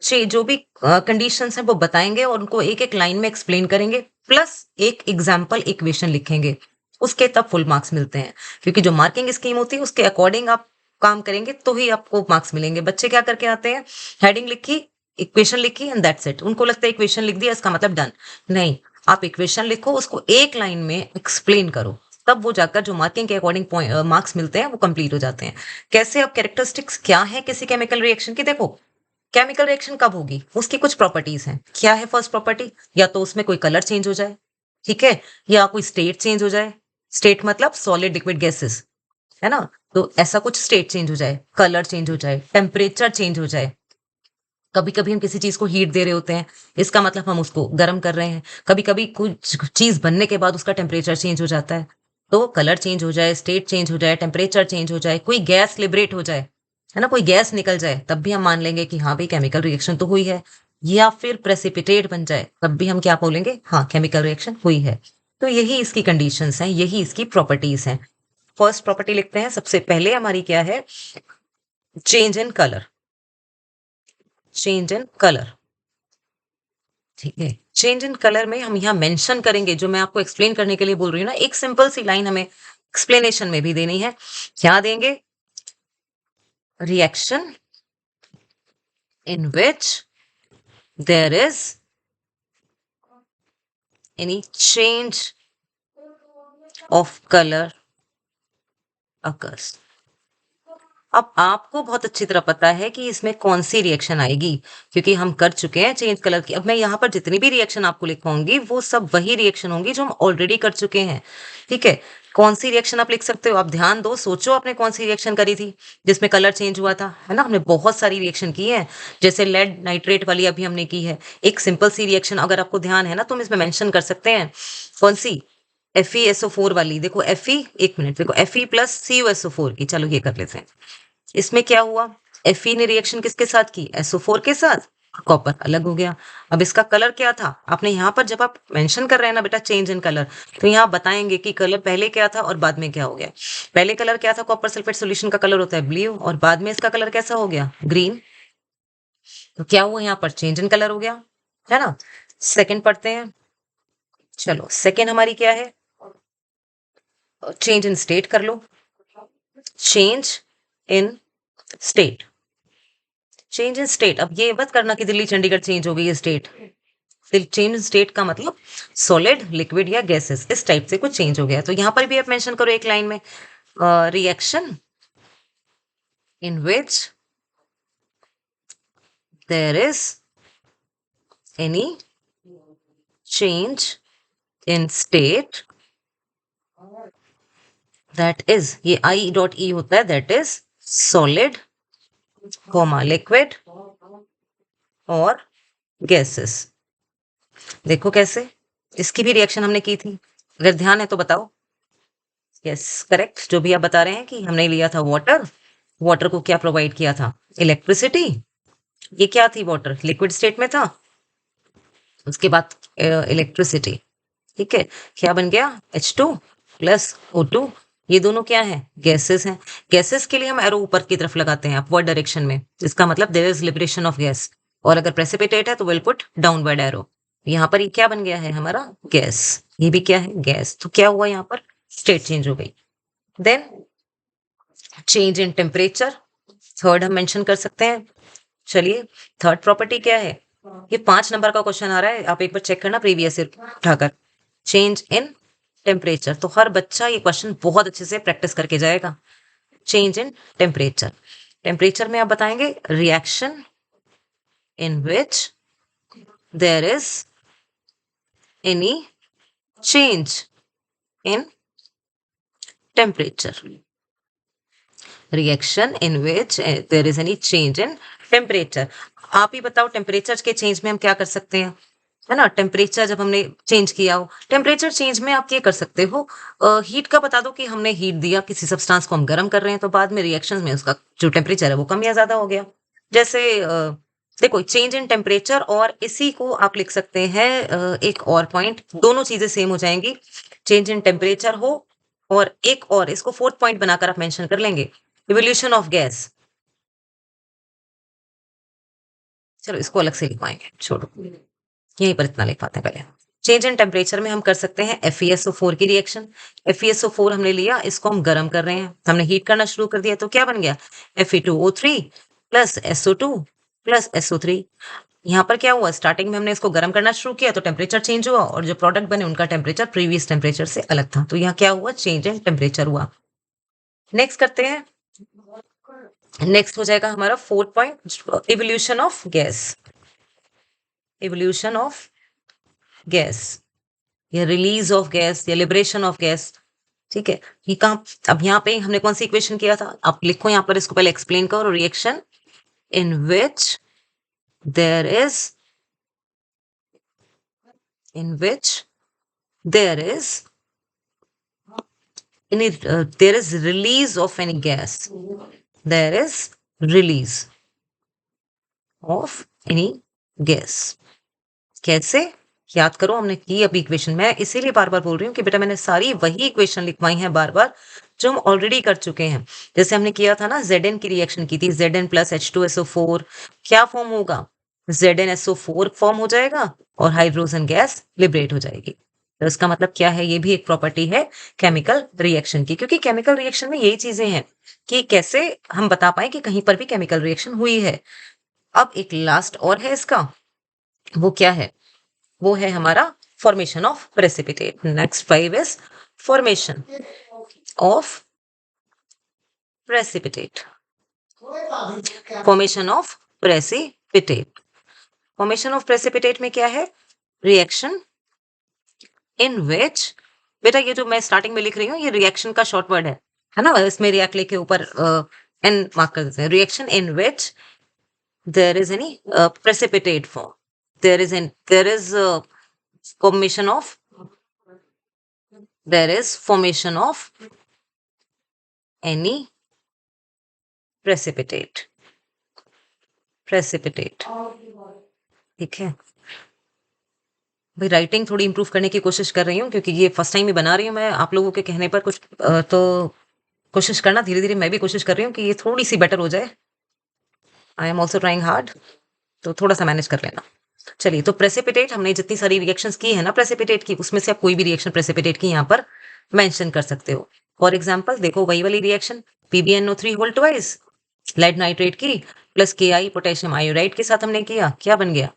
जो भी कंडीशंस हैं वो बताएंगे और उनको एक एक लाइन में एक्सप्लेन करेंगे, प्लस एक एग्जाम्पल इक्वेशन लिखेंगे, उसके तब फुल मार्क्स मिलते हैं। क्योंकि जो मार्किंग स्कीम होती है उसके अकॉर्डिंग आप काम करेंगे तो ही आपको मार्क्स मिलेंगे। बच्चे क्या करके आते हैं, हेडिंग लिखी, इक्वेशन लिखी एंड दैट्स इट, उनको लगता है इक्वेशन लिख दिया इसका मतलब डन। नहीं, आप इक्वेशन लिखो, उसको एक लाइन में एक्सप्लेन करो, तब वो जाकर जो मार्किंग के अकॉर्डिंग मार्क्स मिलते हैं वो कंप्लीट हो जाते हैं। कैसे? अब कैरेक्टरिस्टिक्स क्या है किसी केमिकल रिएक्शन की? देखो, केमिकल रिएक्शन कब होगी, उसकी कुछ प्रॉपर्टीज हैं। क्या है फर्स्ट प्रॉपर्टी? या तो उसमें कोई कलर चेंज हो जाए, ठीक है, या कोई स्टेट चेंज हो जाए। स्टेट मतलब सॉलिड लिक्विड गैसेस, है ना? तो ऐसा कुछ स्टेट चेंज हो जाए, कलर चेंज हो जाए, टेम्परेचर चेंज हो जाए। कभी कभी हम किसी चीज को हीट दे रहे होते हैं, इसका मतलब हम उसको गर्म कर रहे हैं। कभी कभी कुछ चीज बनने के बाद उसका टेम्परेचर चेंज हो जाता है, तो कलर चेंज हो जाए, स्टेट चेंज हो जाए, टेम्परेचर चेंज हो जाए, कोई गैस लिबरेट हो जाए, है ना, कोई गैस निकल जाए, तब भी हम मान लेंगे कि हाँ भाई केमिकल रिएक्शन तो हुई है। या फिर प्रेसिपिटेट बन जाए, तब भी हम क्या बोलेंगे, हाँ केमिकल रिएक्शन हुई है। तो यही इसकी कंडीशंस हैं, यही इसकी प्रॉपर्टीज हैं। फर्स्ट प्रॉपर्टी लिखते हैं, सबसे पहले हमारी क्या है, change in colour. Change in colour, ठीक है। चेंज इन कलर में हम यहाँ मेंशन करेंगे, जो मैं आपको एक्सप्लेन करने के लिए बोल रही हूँ ना, एक सिंपल सी लाइन हमें एक्सप्लेनेशन में भी देनी है। क्या देंगे? Reaction in which there is any change of colour occurs. अब आपको बहुत अच्छी तरह पता है कि इसमें कौन सी रिएक्शन आएगी, क्योंकि हम कर चुके हैं चेंज कलर की। अब मैं यहाँ पर जितनी भी रिएक्शन आपको लिखवाऊंगी वो सब वही रिएक्शन होंगी जो हम ऑलरेडी कर चुके हैं, ठीक है। कौन सी रिएक्शन आप लिख सकते हो? आप ध्यान दो, सोचो आपने कौन सी रिएक्शन करी थी जिसमें कलर चेंज हुआ था, है ना? हमने बहुत सारी रिएक्शन की है, जैसे लेड नाइट्रेट वाली अभी हमने की है। एक सिंपल सी रिएक्शन अगर आपको ध्यान है ना तो हम इसमें मेंशन कर सकते हैं, कौन सी, FeSO4 वाली। देखो Fe, एक मिनट, देखो Fe प्लस CuSO4 की, चलो ये कर लेते हैं। इसमें क्या हुआ, Fe ने रिएक्शन किसके साथ की, SO4 के साथ, कॉपर अलग हो गया। अब इसका कलर क्या था, आपने यहाँ पर जब आप मेंशन कर रहे हैं ना बेटा चेंज इन कलर, तो यहाँ बताएंगे कि कलर पहले क्या था और बाद में क्या हो गया। पहले कलर क्या था, कॉपर सल्फेट सोल्यूशन का कलर होता है ब्लू, और बाद में इसका कलर कैसा हो गया, ग्रीन। तो क्या हुआ, यहाँ पर चेंज इन कलर हो गया, है ना? सेकंड पढ़ते हैं, चलो सेकंड हमारी क्या है, चेंज इन स्टेट कर लो। Change in state, change in state. अब ये मत करना कि दिल्ली चंडीगढ़ चेंज हो गई है स्टेट। चेंज इन स्टेट का मतलब सॉलिड लिक्विड या गैसेस, इस टाइप से कुछ चेंज हो गया। तो यहां पर भी आप मेंशन करो एक लाइन में, reaction in which there is any change in state that is, ये I.E होता है, that is solid comma liquid और गैसेस। देखो कैसे, इसकी भी रिएक्शन हमने की थी, अगर ध्यान है तो बताओ। यस करेक्ट, जो भी आप बता रहे हैं कि हमने लिया था वाटर, वाटर को क्या प्रोवाइड किया था, इलेक्ट्रिसिटी, ये क्या थी? वाटर लिक्विड स्टेट में था, उसके बाद इलेक्ट्रिसिटी, ठीक है, क्या बन गया? H2 plus O2। ये दोनों क्या है? गैसेस हैं। गैसेस के लिए हम एरो ऊपर की तरफ लगाते हैं, अपवर्ड डायरेक्शन में, जिसका मतलब there is liberation of gas. और अगर प्रेसिपिटेट है तो विल पुट डाउनवर्ड एरो। यहाँ पर ये क्या बन गया है? हमारा गैस। ये भी क्या है? गैस। तो क्या हुआ यहाँ पर? स्टेट चेंज हो गई। Then change in temperature, third हम मेंशन कर सकते हैं। चलिए, थर्ड प्रॉपर्टी क्या है? ये 5 नंबर का क्वेश्चन आ रहा है, आप एक बार चेक करना प्रीवियस ईयर उठाकर। चेंज इन टेम्परेचर, तो हर बच्चा ये क्वेश्चन बहुत अच्छे से प्रैक्टिस करके जाएगा। चेंज इन टेम्परेचर, टेम्परेचर में आप बताएंगे reaction in which there is any change in temperature. Reaction in which there is any change in temperature. आप ही बताओ, टेम्परेचर के चेंज में हम क्या कर सकते हैं? है ना, टेम्परेचर जब हमने चेंज किया हो, टेम्परेचर चेंज में आप ये कर सकते हो, हीट का बता दो कि हमने हीट दिया, किसी सब्सटेंस को हम गर्म कर रहे हैं, तो बाद में रिएक्शंस में उसका जो टेम्परेचर है वो कम या ज्यादा हो गया। जैसे देखो, चेंज इन टेम्परेचर, और इसी को आप लिख सकते हैं एक और पॉइंट, दोनों चीजें सेम हो जाएंगी। चेंज इन टेम्परेचर हो, और एक और इसको फोर्थ पॉइंट बनाकर आप मेंशन कर लेंगे, इवोल्यूशन ऑफ गैस। चलो इसको अलग से लिखवाएंगे, छोड़ो, यहीं पर इतना लिख पाते हैं पहले। चेंज इन टेम्परेचर में हम कर सकते हैं FeSO4 की रिएक्शन। FeSO4 हमने लिया, इसको हम गर्म कर रहे हैं, हमने हीट करना शुरू कर दिया, तो क्या बन गया? Fe2O3 plus SO2 plus SO3। यहाँ पर क्या हुआ? स्टार्टिंग में हमने इसको गर्म करना शुरू किया तो टेम्परेचर चेंज हुआ, और जो प्रोडक्ट बने उनका टेम्परेचर प्रीवियस टेम्परेचर से अलग था, तो यहाँ क्या हुआ? चेंज इन टेम्परेचर हुआ। नेक्स्ट करते हैं, नेक्स्ट हो जाएगा हमारा fourth point, evolution of gas. Evolution of gas, या रिलीज ऑफ गैस, या लिबरेशन ऑफ गैस, ठीक है। ये कहाँ? अब यहाँ पे हमने कौन सी इक्वेशन किया था? आप लिखो यहाँ पर, इसको पहले एक्सप्लेन करो। Reaction in which there is, in which there is any there is release of any gas, there is release of any gas। कैसे? याद करो, हमने की अभी इक्वेशन। मैं इसीलिए बार बार बोल रही हूँ कि बेटा मैंने सारी वही इक्वेशन लिखवाई हैं बार बार, जो हम ऑलरेडी कर चुके हैं। जैसे हमने किया था ना, Zn की रिएक्शन की थी, Zn प्लस H2SO4 क्या फॉर्म होगा? ZnSO4 फॉर्म हो जाएगा, और हाइड्रोजन गैस लिबरेट हो जाएगी। तो इसका मतलब क्या है? ये भी एक प्रॉपर्टी है केमिकल रिएक्शन की, क्योंकि केमिकल रिएक्शन में यही चीजें हैं कि कैसे हम बता पाए कि कहीं पर भी केमिकल रिएक्शन हुई है। अब एक लास्ट और है इसका, वो क्या है? वो है हमारा formation of precipitate. Next 5 is formation of precipitate. Formation of precipitate, formation of precipitate में क्या है? रिएक्शन इन विच, बेटा ये जो मैं स्टार्टिंग में लिख रही हूँ ये रिएक्शन का शॉर्ट वर्ड है ना, इसमें रिएक्ट लिखे ऊपर एन मार्क कर देते हैं। Reaction in which there is any precipitate form, there is formation of, there is formation of any precipitate, precipitate, ठीक है भाई। राइटिंग थोड़ी इंप्रूव करने की कोशिश कर रही हूँ, क्योंकि ये फर्स्ट टाइम ही बना रही हूँ मैं, आप लोगों के कहने पर कुछ तो कोशिश करना, धीरे धीरे मैं भी कोशिश कर रही हूँ कि ये थोड़ी सी बेटर हो जाए। I am also trying hard, तो थोड़ा सा मैनेज कर लेना। चलिए, तो प्रेसिपिटेट, हमने जितनी सारी रिएक्शंस की है ना प्रेसिपिटेट की, उसमें से आप कोई भी रिएक्शन प्रेसिपिटेट की यहाँ पर मेंशन कर सकते हो। फॉर एग्जांपल देखो, वही वाली reaction PbNO3 whole twice lead nitrate की प्लस Ki पोटेशियम आयोडाइड के साथ हमने किया, क्या बन गया?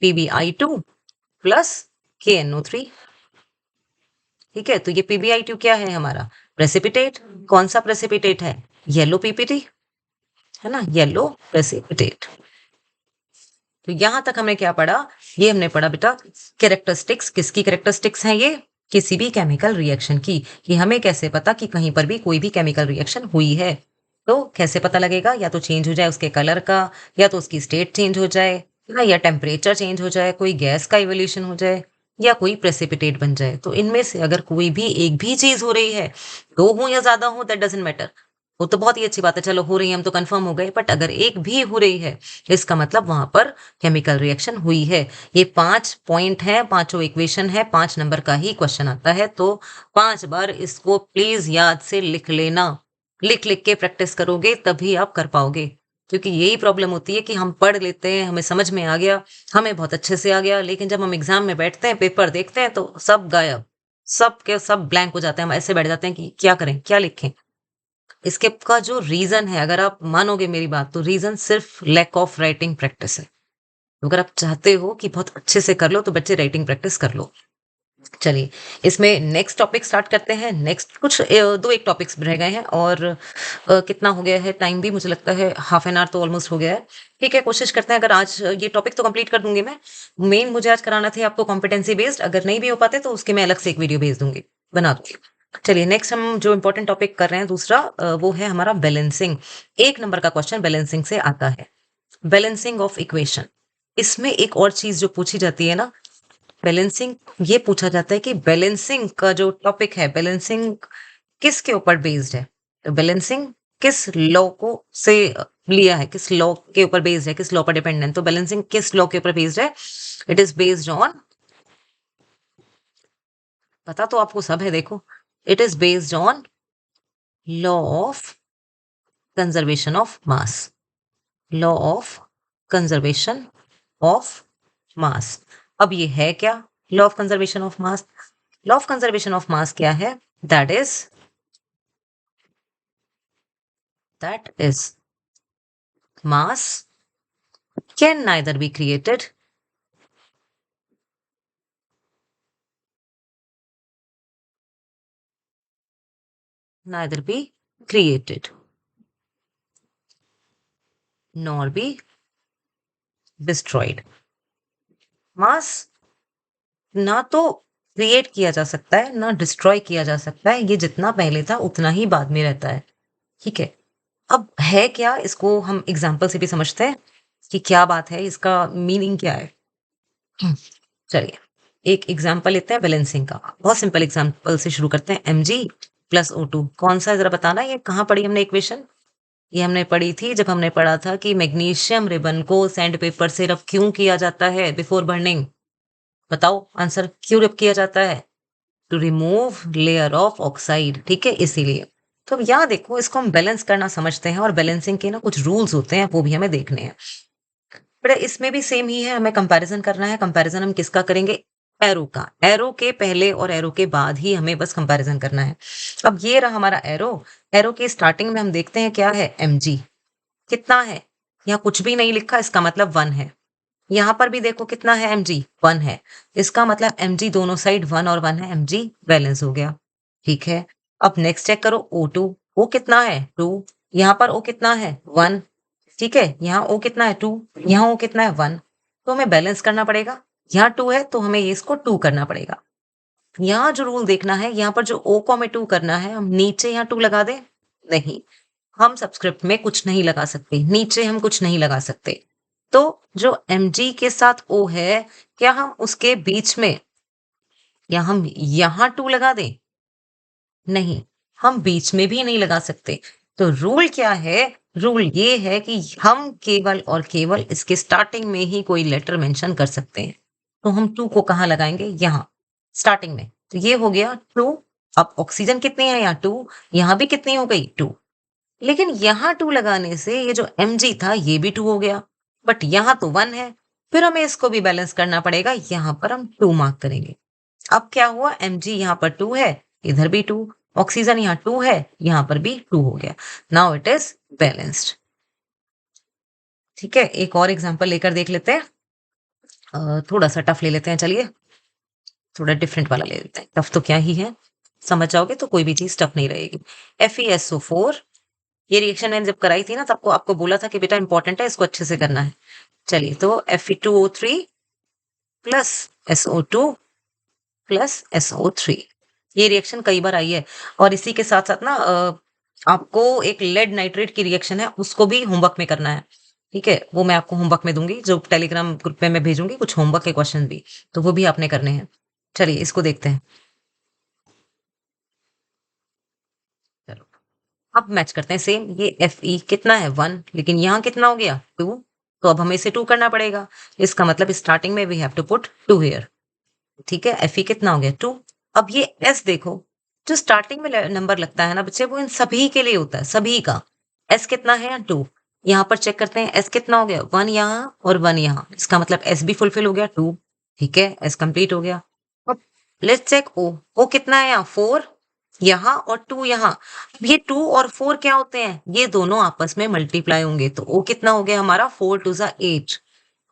PbI2 प्लस KNO3, ठीक है। तो ये PbI2 क्या है? हमारा प्रेसिपिटेट। कौन सा प्रेसिपिटेट है? येलो PPT, है ना, येलो प्रेसिपिटेट। तो यहां तक हमने क्या पढ़ा? ये हमने पढ़ा बेटा कैरेक्टरिस्टिक्स। किसकी कैरेक्टरिस्टिक्स हैं ये? किसी भी केमिकल रिएक्शन की, कि हमें कैसे पता कि कहीं पर भी कोई भी केमिकल रिएक्शन हुई है। तो कैसे पता लगेगा? या तो चेंज हो जाए उसके कलर का, या तो उसकी स्टेट चेंज हो जाए, या टेम्परेचर चेंज हो जाए, कोई गैस का इवोल्यूशन हो जाए, या कोई प्रेसिपिटेट बन जाए। तो इनमें से अगर कोई भी एक भी चीज हो रही है, दो हो या ज्यादा हो, दैट डजंट मैटर, वो तो बहुत ही अच्छी बात है, चलो हो रही है, हम तो कंफर्म हो गए, बट अगर एक भी हो रही है, इसका मतलब वहां पर केमिकल रिएक्शन हुई है। ये 5 पॉइंट है, पांचों इक्वेशन है, 5 नंबर का ही क्वेश्चन आता है, तो 5 बार इसको प्लीज याद से लिख लेना। लिख लिख के प्रैक्टिस करोगे तभी आप कर पाओगे, क्योंकि यही प्रॉब्लम होती है कि हम पढ़ लेते हैं, हमें समझ में आ गया, हमें बहुत अच्छे से आ गया, लेकिन जब हम एग्जाम में बैठते हैं, पेपर देखते हैं, तो सब गायब, सब के सब ब्लैंक हो जाते हैं, हम ऐसे बैठ जाते हैं कि क्या करें, क्या लिखें। इसके का जो रीजन है, अगर आप मानोगे मेरी बात, तो रीजन सिर्फ लैक ऑफ राइटिंग प्रैक्टिस है। तो अगर आप चाहते हो कि बहुत अच्छे से कर लो, तो बच्चे राइटिंग प्रैक्टिस कर लो। चलिए, इसमें नेक्स्ट टॉपिक स्टार्ट करते हैं। नेक्स्ट कुछ दो एक टॉपिक्स रह गए हैं, और कितना हो गया है टाइम भी, मुझे लगता है हाफ एन आवर तो ऑलमोस्ट हो गया है। ठीक है, कोशिश करते हैं, अगर आज ये टॉपिक तो कंप्लीट कर दूंगी मैं। मेन मुझे आज कराना थे आपको कॉम्पिटेंसी बेस्ड, अगर नहीं भी हो पाते तो उसके मैं अलग से एक वीडियो भेज दूंगी, बना दूंगी। चलिए, नेक्स्ट हम जो इंपॉर्टेंट टॉपिक कर रहे हैं दूसरा, वो है हमारा बैलेंसिंग। 1 नंबर का क्वेश्चन बैलेंसिंग से आता है, बैलेंसिंग ऑफ इक्वेशन। इसमें एक और चीज जो पूछी जाती है ना, बैलेंसिंग, ये पूछा जाता है कि बैलेंसिंग का जो टॉपिक है, बैलेंसिंग किसके ऊपर बेस्ड है। तो बैलेंसिंग किस लॉ को से लिया है, किस लॉ के ऊपर बेस्ड है, किस लॉ पर डिपेंडेंट। तो बैलेंसिंग किस लॉ के ऊपर बेस्ड है? इट इज बेस्ड ऑन, पता तो आपको सब है, देखो, it is based on law of conservation of mass. Law of conservation of mass. अब ये है क्या law of conservation of mass? Law of conservation of mass क्या है? That is mass can neither be created neither be created nor be destroyed। मास ना तो create किया जा सकता है, ना डिस्ट्रॉय किया जा सकता है, ये जितना पहले था उतना ही बाद में रहता है। ठीक है, अब है क्या, इसको हम एग्जाम्पल से भी समझते हैं कि क्या बात है, इसका मीनिंग क्या है। चलिए, एक एग्जाम्पल लेते हैं बैलेंसिंग का, बहुत सिंपल एग्जाम्पल से शुरू करते हैं। Mg+O2 कौन सा है, जरा बताना, ये कहाँ पढ़ी हमने इक्वेशन? ये हमने पढ़ी थी जब हमने पढ़ा था कि मैग्नीशियम रिबन को सैंड पेपर से रब क्यों किया जाता है बिफोर बर्निंग। बताओ आंसर, क्यों रब किया जाता है? To remove layer of oxide. ठीक है, इसीलिए। तो अब यहाँ देखो, इसको हम बैलेंस करना समझते हैं, और बैलेंसिंग के ना कुछ रूल्स होते हैं, वो भी हमें देखने हैं। बट इसमें भी सेम ही है, हमें कंपैरिजन करना है। कंपैरिजन हम किसका करेंगे? एरो का। एरो के पहले और एरो के बाद ही हमें बस कंपैरिजन करना है। अब ये रहा हमारा एरो। एरो के स्टार्टिंग में हम देखते हैं क्या है, mg कितना है। यहाँ कुछ भी नहीं लिखा, इसका मतलब 1 है। यहाँ पर भी देखो कितना है, mg 1 है। इसका मतलब mg दोनों साइड 1 और 1 है, mg बैलेंस हो गया। ठीक है, अब नेक्स्ट चेक करो, O2। O कितना है, 2। यहाँ पर O कितना है, 1। ठीक है, यहाँ O कितना है, 2। यहाँ O कितना है, 1। तो हमें बैलेंस करना पड़ेगा। यहाँ 2 है तो हमें इसको 2 करना पड़ेगा। यहाँ जो रूल देखना है, यहाँ पर जो O को हमें 2 करना है, हम नीचे यहाँ 2 लगा दें? नहीं, हम सबस्क्रिप्ट में कुछ नहीं लगा सकते, नीचे हम कुछ नहीं लगा सकते। तो जो mg के साथ O है, क्या हम उसके बीच में, या हम यहाँ 2 लगा दें? नहीं, हम बीच में भी नहीं लगा सकते। तो रूल क्या है? रूल ये है कि हम केवल और केवल इसके स्टार्टिंग में ही कोई लेटर मेंशन कर सकते हैं। तो हम 2 को कहाँ लगाएंगे? यहाँ स्टार्टिंग में। तो ये हो गया 2। अब ऑक्सीजन कितनी है यहाँ, 2। यहाँ भी कितनी हो गई, 2। लेकिन यहाँ 2 लगाने से ये जो mg था ये भी 2 हो गया, बट यहाँ तो 1 है। फिर हमें इसको भी बैलेंस करना पड़ेगा, यहाँ पर हम 2 मार्क करेंगे। अब क्या हुआ, mg यहाँ पर 2 है, इधर भी 2। ऑक्सीजन यहाँ 2 है, यहाँ पर भी 2 हो गया। Now it is balanced. ठीक है, एक और एग्जांपल लेकर देख लेते हैं। थोड़ा सा टफ ले लेते हैं, चलिए थोड़ा डिफरेंट वाला ले लेते हैं। टफ तो क्या ही है, समझ जाओगे तो कोई भी चीज टफ नहीं रहेगी। FeSO4, ये रिएक्शन मैंने जब कराई थी ना, तब को आपको बोला था कि बेटा इंपॉर्टेंट है, इसको अच्छे से करना है। चलिए, तो Fe2O3 plus SO2 plus SO3, ये रिएक्शन कई बार आई है। और इसी के साथ साथ ना आपको एक लेड नाइट्रेट की रिएक्शन है, उसको भी होमवर्क में करना है। ठीक है, वो मैं आपको होमवर्क में दूंगी, जो टेलीग्राम ग्रुप में मैं भेजूंगी, कुछ होमवर्क के क्वेश्चन भी, तो वो भी आपने करने हैं। चलिए, इसको देखते हैं। चलो, अब मैच करते हैं सेम, ये Fe कितना है 1, लेकिन यहाँ कितना हो गया 2, तो अब हमें इसे 2 करना पड़ेगा। इसका मतलब स्टार्टिंग में we have to put 2 here. ठीक है, Fe कितना हो गया 2। अब ये S देखो, जो स्टार्टिंग में नंबर लगता है ना बच्चे, वो इन सभी के लिए होता है, सभी का। S कितना है 2। यहाँ पर चेक करते हैं S कितना हो गया 1 यहाँ और 1 यहाँ, इसका मतलब S भी फुलफिल हो गया 2। ठीक है, S कंप्लीट हो गया। अब लेट्स चेक O कितना है यहाँ 4 यहाँ और 2 यहाँ। अब ये 2 और 4 क्या होते हैं, ये दोनों आपस में मल्टीप्लाई होंगे, तो O कितना हो गया हमारा 4 2 ज़ा 8।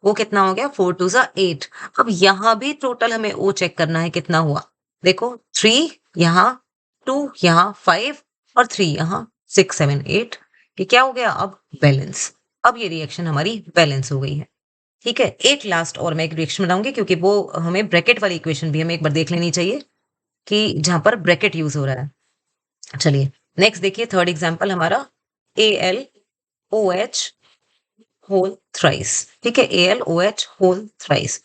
वो कितना हो गया 4 2 ज़ा 8। अब यहाँ भी टोटल हमें O चेक करना है कितना हुआ। देखो 3 यहाँ, 2 यहाँ, 5 और 3 यहाँ, 6 7 8। ये क्या हो गया अब बैलेंस। अब ये रिएक्शन हमारी बैलेंस हो गई है। ठीक है, एक लास्ट और मैं एक रिएक्शन बनाऊंगी, क्योंकि वो हमें ब्रैकेट वाली इक्वेशन भी हमें एक बार देख लेनी चाहिए कि जहां पर ब्रैकेट यूज हो रहा है। चलिए नेक्स्ट देखिए, थर्ड एग्जांपल हमारा AlOH होल थ्राइस। ठीक है, AlOH होल थ्राइस।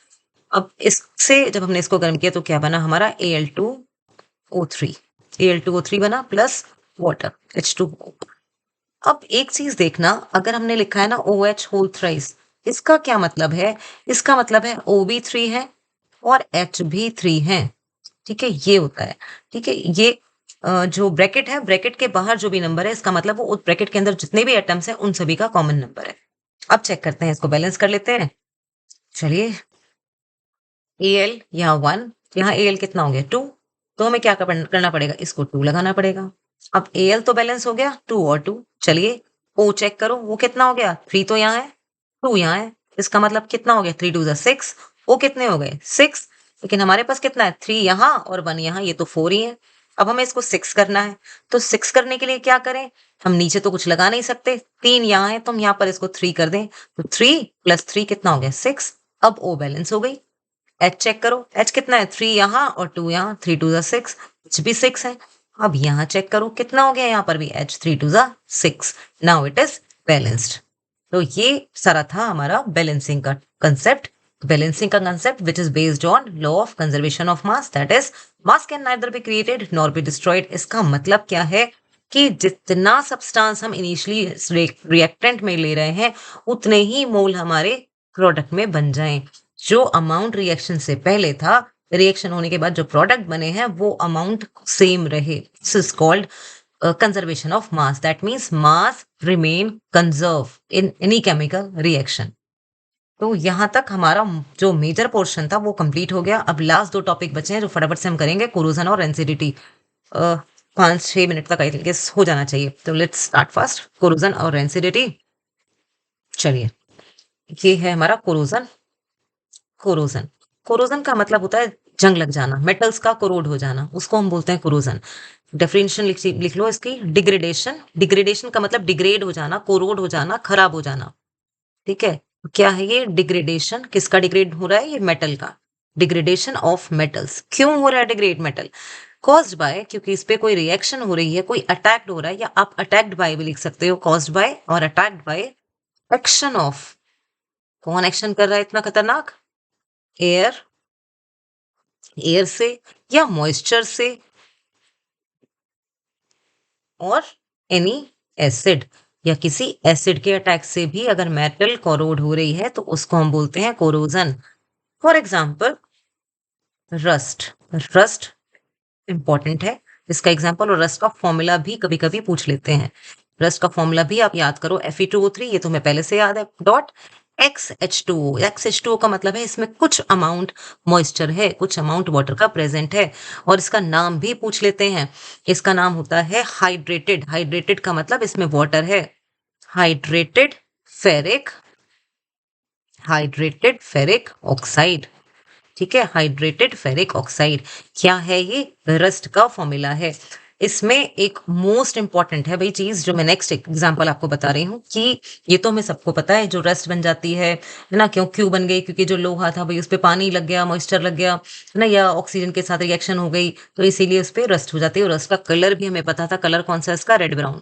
अब इससे जब हमने इसको गर्म किया तो क्या बना हमारा Al2O3। Al2O3 बना प्लस वाटर H2O। अब एक चीज देखना, अगर हमने लिखा है ना OH होल थ्राइस, इसका क्या मतलब है, इसका मतलब है O भी 3 है और H भी 3 है। ठीक है, ये होता है। ठीक है, ये जो ब्रैकेट है, ब्रैकेट के बाहर जो भी नंबर है, इसका मतलब वो उस ब्रैकेट के अंदर जितने भी एटम्स हैं उन सभी का कॉमन नंबर है। अब चेक करते हैं, इसको बैलेंस कर लेते हैं। चलिए, Al यहाँ 1, यहाँ Al कितना हो गया 2, तो हमें क्या करना पड़ेगा, इसको 2 लगाना पड़ेगा। अब Al तो बैलेंस हो गया 2 और 2। चलिए O चेक करो, वो कितना हो गया 3 तो यहाँ है, 2 यहाँ है, इसका मतलब कितना हो गया 3 2 6। O कितने हो गए 6, लेकिन हमारे पास कितना है 3 यहाँ और 1 यहाँ, ये तो 4 ही है। अब हमें इसको 6 करना है, तो 6 करने के लिए क्या करें, हम नीचे तो कुछ लगा नहीं सकते, 3 यहाँ है तो हम यहाँ पर इसको 3 कर दें, तो 3 + 3 कितना हो गया 6। अब O बैलेंस हो गई। H चेक करो, H कितना है 3 यहाँ और 2 यहाँ, 3 2 6, H भी 6 है। अब यहाँ चेक करो कितना हो गया, यहाँ पर भी H 3 2 6। Now it is balanced. तो ये सारा था हमारा बैलेंसिंग का कंसेप्ट। बैलेंसिंग का concept which is based on law of conservation of mass, that is mass can neither be created nor be destroyed. इसका मतलब क्या है कि जितना सब्सटेंस हम इनिशियली रिएक्टेंट में ले रहे हैं, उतने ही मोल हमारे प्रोडक्ट में बन जाएं। जो अमाउंट रिएक्शन से पहले था, रिएक्शन होने के बाद जो प्रोडक्ट बने हैं वो अमाउंट सेम रहे। This is called conservation of mass, that means mass remain conserve in any chemical reaction. तो यहाँ तक हमारा जो मेजर पोर्शन था वो कंप्लीट हो गया। अब लास्ट 2 टॉपिक बचे हैं जो फटाफट से हम करेंगे, कोरोजन और रेंसिडिटी। 5-6 मिनट तक आई गेस हो जाना चाहिए, तो लेट्स स्टार्ट फास्ट। कोरोजन और रेंसिडिटी। चलिए, ये है हमारा कोरोजन। कोरोजन, कोरोजन का मतलब होता है जंग लग जाना, मेटल्स का कोरोड हो जाना, उसको हम बोलते हैं कोरोजन। डेफिनेशन लिख लो इसकी, डिग्रेडेशन। डिग्रेडेशन का मतलब डिग्रेड हो जाना, कोरोड हो जाना, खराब हो जाना। ठीक है, क्या है ये डिग्रेडेशन, किसका डिग्रेड हो रहा है, ये मेटल का। Degradation of metals. क्यों हो रहा है डिग्रेड मेटल, कॉज्ड बाय, क्योंकि इस पे कोई रिएक्शन हो रही है, कोई अटैक्ड हो रहा है, या आप अटैक्ड बाय भी लिख सकते हो, कॉज्ड बाय और अटैक्ड बाय एक्शन ऑफ। कौन एक्शन कर रहा है इतना खतरनाक, एयर, एयर से या मॉइस्चर से, और एनी एसिड, या किसी एसिड के अटैक से भी अगर मेटल कोरोड हो रही है तो उसको हम बोलते हैं corrosion. For example rust. Rust important है इसका एग्जाम्पल, और रस्ट का फॉर्मूला भी कभी कभी पूछ लेते हैं। रस्ट का फॉर्मूला भी आप याद करो, Fe2O3, ये तुम्हें पहले से याद है, डॉट XH2O। XH2O का मतलब है इसमें कुछ अमाउंट मॉइस्चर है, कुछ अमाउंट वाटर का प्रेजेंट है। और इसका नाम भी पूछ लेते हैं, इसका नाम होता है हाइड्रेटेड। हाइड्रेटेड का मतलब इसमें वाटर है, hydrated ferric, hydrated ferric oxide. ठीक है, हाइड्रेटेड फेरिक ऑक्साइड क्या है, ये रस्ट का फॉर्मूला है। इसमें एक मोस्ट इंपॉर्टेंट है भाई चीज, जो मैं नेक्स्ट एग्जांपल आपको बता रही हूँ, कि ये तो हमें सबको पता है, जो रस्ट बन जाती है ना, क्यों बन गई, क्योंकि जो लोहा था भाई उस पर पानी लग गया, मॉइस्चर लग गया है ना, या ऑक्सीजन के साथ रिएक्शन हो गई, तो इसीलिए उस पर रस्ट हो जाती है। और रस्ट का कलर भी हमें पता था, कलर कौन सा इसका, red brown,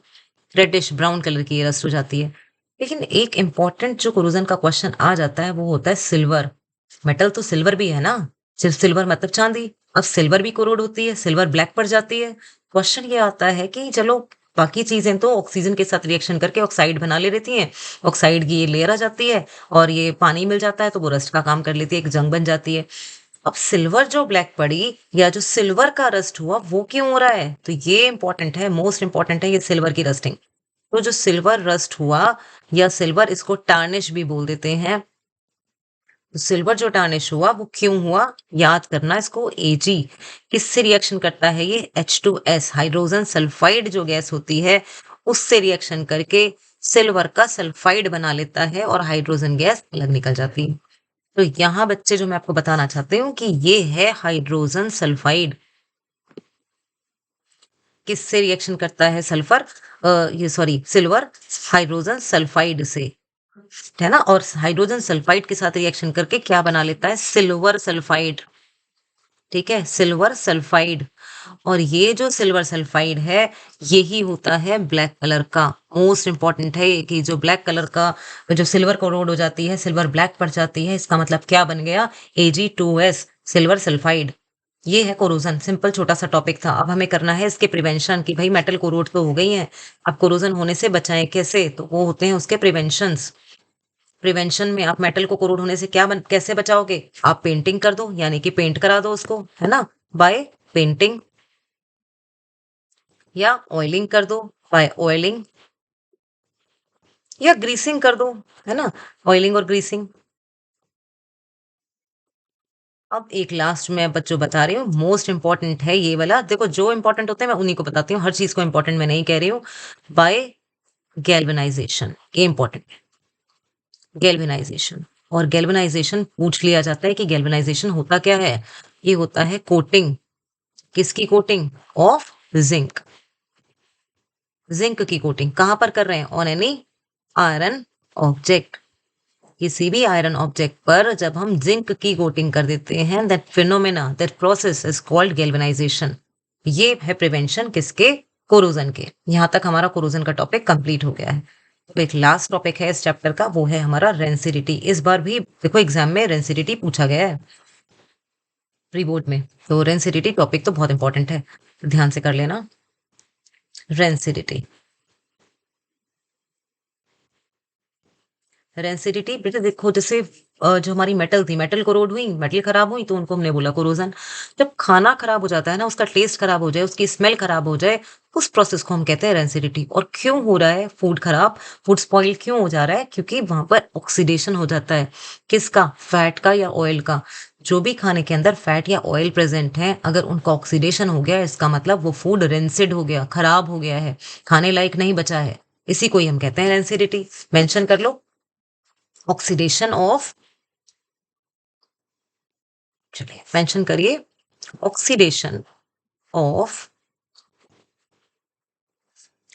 reddish brown colour की रस्ट हो जाती है। लेकिन एक इंपॉर्टेंट जो कोरोजन का क्वेश्चन आ जाता है वो होता है सिल्वर। मेटल तो सिल्वर भी है ना, सिर्फ सिल्वर मतलब चांदी। अब सिल्वर भी कोरोड होती है, सिल्वर ब्लैक पड़ जाती है। क्वेश्चन ये आता है कि चलो बाकी चीजें तो ऑक्सीजन के साथ रिएक्शन करके ऑक्साइड बना ले लेती हैं, ऑक्साइड की ये लेयर आ जाती है और ये पानी मिल जाता है तो वो रस्ट का काम कर लेती है, एक जंग बन जाती है। अब सिल्वर जो ब्लैक पड़ी या जो सिल्वर का रस्ट हुआ वो क्यों हो रहा है, तो ये इंपॉर्टेंट है, मोस्ट इंपॉर्टेंट है ये सिल्वर की रस्टिंग। तो जो सिल्वर रस्ट हुआ या सिल्वर, इसको टार्निश भी बोल देते हैं, तो सिल्वर जो टार्निश हुआ वो क्यों हुआ, याद करना इसको। एजी किससे रिएक्शन करता है, ये H2S हाइड्रोजन सल्फाइड जो गैस होती है उससे रिएक्शन करके सिल्वर का सल्फाइड बना लेता है और हाइड्रोजन गैस अलग निकल जाती है। तो यहाँ बच्चे जो मैं आपको बताना चाहती हूँ कि ये है हाइड्रोजन सल्फाइड। किससे रिएक्शन करता है सल्फर, ये सॉरी सिल्वर हाइड्रोजन सल्फाइड से, है ना। और हाइड्रोजन सल्फाइड के साथ रिएक्शन करके क्या बना लेता है, सिल्वर सल्फाइड। ठीक है, सिल्वर सल्फाइड। और ये जो सिल्वर सल्फाइड है यही होता है ब्लैक कलर का। मोस्ट इंपॉर्टेंट है ये कि जो ब्लैक कलर का जो सिल्वर कोरोड हो जाती है, सिल्वर ब्लैक पड़ जाती है, इसका मतलब क्या बन गया, Ag2S सिल्वर सल्फाइड। ये है कोरोजन, सिंपल छोटा सा टॉपिक था। अब हमें करना है इसके प्रिवेंशन की, भाई मेटल कोरोड तो हो गई है, अब कोरोजन होने से बचाएं कैसे, तो वो होते हैं उसके प्रिवेंशंस। प्रिवेंशन में आप मेटल को कोरोड होने से कैसे बचाओगे, आप पेंटिंग कर दो, यानी कि पेंट करा दो उसको, है ना, बाय पेंटिंग, या ऑयलिंग कर दो बाय ऑयलिंग, या ग्रीसिंग कर दो, है ना, ऑयलिंग और ग्रीसिंग। अब एक लास्ट में बच्चों बता रही हूँ, मोस्ट इंपॉर्टेंट है ये वाला। देखो जो इंपॉर्टेंट होते हैं मैं उन्हीं को बताती हूँ, हर चीज को इंपॉर्टेंट मैं नहीं कह रही हूँ। बाय गैल्वेनाइजेशन, ये इंपॉर्टेंट है, गैल्वेनाइजेशन। और गैल्वेनाइजेशन पूछ लिया जाता है कि गैल्वेनाइजेशन होता क्या है, ये होता है कोटिंग, किसकी कोटिंग, ऑफ जिंक। जिंक की कोटिंग कहां पर कर रहे हैं, ऑन एनी आयरन ऑब्जेक्ट, किसी भी आयरन ऑब्जेक्ट पर जब हम जिंक की कोटिंग कर देते हैं, that phenomena, that process is called galvanisation. ये है प्रिवेंशन किसके, कोरोजन के। यहां तक हमारा कोरोजन का टॉपिक कंप्लीट हो गया है। तो एक लास्ट टॉपिक है इस चैप्टर का, वो है हमारा रेंसिडिटी। इस बार भी देखो एग्जाम में रेंसिडिटी पूछा गया है प्री बोर्ड में, तो रेंसिडिटी टॉपिक तो बहुत इंपॉर्टेंट है, तो ध्यान से कर लेना। रेंसिडिटी, रेंसिडिटी बेटा देखो, जैसे जो हमारी मेटल थी, मेटल कोरोड हुई, मेटल खराब हुई तो उनको हमने बोला कोरोजन। जब खाना खराब हो जाता है ना, उसका टेस्ट खराब हो जाए, उसकी स्मेल खराब हो जाए, उस प्रोसेस को हम कहते हैं रेंसिडिटी। और क्यों हो रहा है फूड खराब, फूड स्पॉइल क्यों हो जा रहा है, क्योंकि वहां पर ऑक्सीडेशन हो जाता है, किसका, फैट का या ऑयल का। जो भी खाने के अंदर फैट या ऑयल प्रेजेंट है, अगर उनका ऑक्सीडेशन हो गया, इसका मतलब वो फूड रेंसिड हो गया, खराब हो गया है, खाने लायक नहीं बचा है, इसी को ही हम कहते हैं रेंसिडिटी। मेंशन कर लो, ऑक्सीडेशन ऑफ, चलिए मेंशन करिए, oxidation of,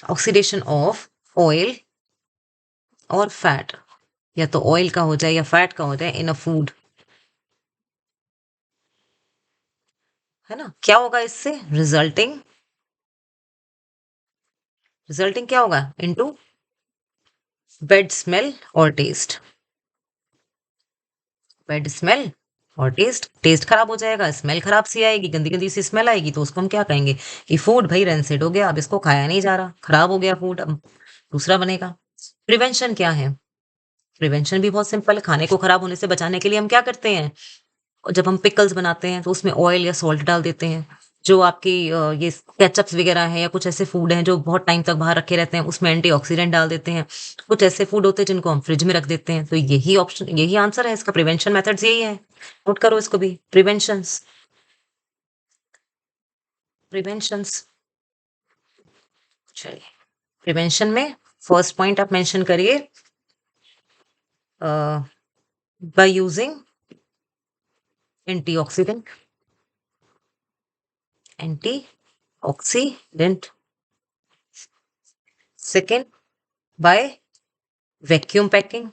oxidation of oil और फैट, या तो ऑयल का हो जाए या फैट का हो जाए इन अ फूड, है ना। क्या होगा इससे, रिजल्टिंग, रिजल्टिंग क्या होगा, इनटू बैड स्मेल और टेस्ट, बैड स्मेल और टेस्ट, टेस्ट खराब हो जाएगा, स्मेल खराब सी आएगी, गंदी गंदी सी स्मेल आएगी, तो उसको हम क्या कहेंगे कि फूड भाई रेंसिड हो गया, अब इसको खाया नहीं जा रहा, खराब हो गया फूड, अब दूसरा बनेगा। प्रिवेंशन क्या है, प्रिवेंशन भी बहुत सिंपल है, खाने को खराब होने से बचाने के लिए हम क्या करते हैं, और जब हम पिकल्स बनाते हैं तो उसमें ऑयल या सॉल्ट डाल देते हैं। जो आपकी ये केचप्स वगैरह हैं या कुछ ऐसे फूड हैं जो बहुत टाइम तक बाहर रखे रहते हैं, उसमें एंटीऑक्सीडेंट डाल देते हैं। कुछ ऐसे फूड होते हैं जिनको हम फ्रिज में रख देते हैं। तो यही ऑप्शन, यही आंसर है इसका, प्रिवेंशन मेथड्स यही है। नोट करो इसको भी, प्रिवेंशंस, प्रिवेंशंस। चलिए, प्रिवेंशन में फर्स्ट पॉइंट आप मेंशन करिए, by using antioxidant, antioxidant. Second, by vacuum packing,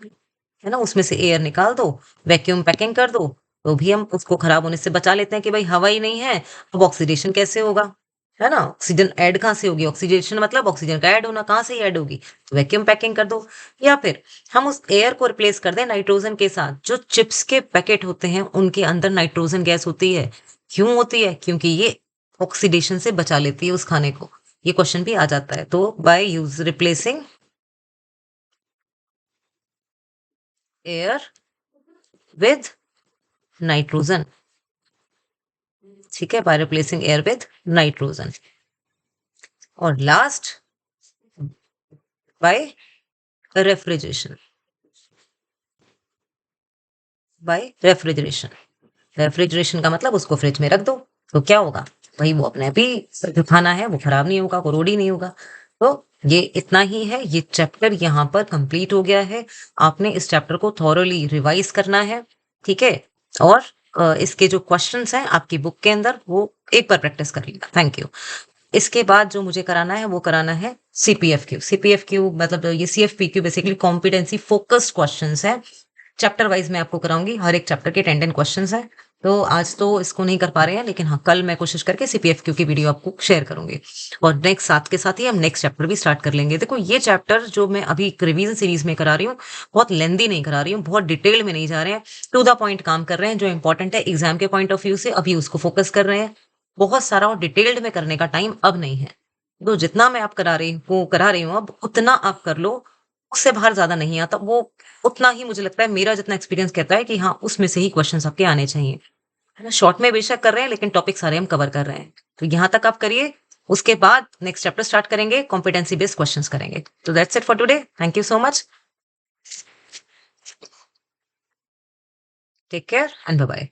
है ना, उसमें से एयर निकाल दो, वैक्यूम पैकिंग कर दो, तो भी हम उसको खराब होने से बचा लेते हैं कि भाई हवा ही नहीं है, अब ऑक्सीडेशन कैसे होगा, है ना, ऑक्सीजन ऐड कहाँ से होगी, ऑक्सीडेशन मतलब ऑक्सीजन का ऐड होना, कहाँ से ऐड होगी, तो वैक्यूम पैकिंग कर दो। या फिर हम उस एयर को रिप्लेस कर दें नाइट्रोजन के साथ। जो चिप्स के पैकेट होते हैं उनके अंदर नाइट्रोजन गैस होती है, क्यों होती है, क्योंकि ये ऑक्सीडेशन से बचा लेती है उस खाने को। ये क्वेश्चन भी आ जाता है। तो by use replacing air with nitrogen, ठीक है, by replacing air with nitrogen. और last by refrigeration, by refrigeration. Refrigeration का मतलब उसको फ्रिज में रख दो, तो क्या होगा भाई, वो अपने आप ही जो खाना है वो खराब नहीं होगा, कोरोड ही नहीं होगा। तो ये इतना ही है, ये चैप्टर यहाँ पर कंप्लीट हो गया है। आपने इस चैप्टर को थॉरोली रिवाइज करना है, ठीक है। और इसके जो क्वेश्चंस हैं आपकी बुक के अंदर वो एक बार प्रैक्टिस कर लीजिए। Thank you. इसके बाद जो मुझे कराना है वो कराना है सीपीएफक्यू। सीपीएफक्यू मतलब ये सीएफपीक्यू बेसिकली कॉम्पिटेंसी फोकस्ड क्वेश्चंस है। चैप्टर वाइज मैं आपको कराऊंगी, हर एक चैप्टर के 10 क्वेश्चंस हैं। तो आज तो इसको नहीं कर पा रहे हैं, लेकिन हाँ कल मैं कोशिश करके सीपीएफक्यू की वीडियो आपको शेयर करूंगी। और नेक्स्ट साथ के साथ ही हम नेक्स्ट चैप्टर भी स्टार्ट कर लेंगे। देखो ये चैप्टर जो मैं अभी रिवीजन सीरीज में करा रही हूँ, बहुत लेंदी नहीं करा रही हूँ, बहुत डिटेल में नहीं जा रहे हैं, टू द पॉइंट काम कर रहे हैं। जो इंपॉर्टेंट है एग्जाम के पॉइंट ऑफ व्यू से अभी उसको फोकस कर रहे हैं। बहुत सारा और डिटेल्ड में करने का टाइम अब नहीं है। तो जितना मैं आप करा रही हूँ अब उतना आप कर लो, उससे बाहर ज्यादा नहीं आता वो। उतना ही मुझे लगता है, मेरा जितना एक्सपीरियंस कहता है कि हाँ उसमें से ही क्वेश्चंस आपके आने चाहिए, है ना। शॉर्ट में बेशक कर रहे हैं लेकिन टॉपिक सारे हम कवर कर रहे हैं। तो यहाँ तक आप करिए, उसके बाद नेक्स्ट चैप्टर स्टार्ट करेंगे, कॉम्पिटेंसी बेस्ड क्वेश्चंस करेंगे। तो that's it for today, thank you so much, take care and bye bye.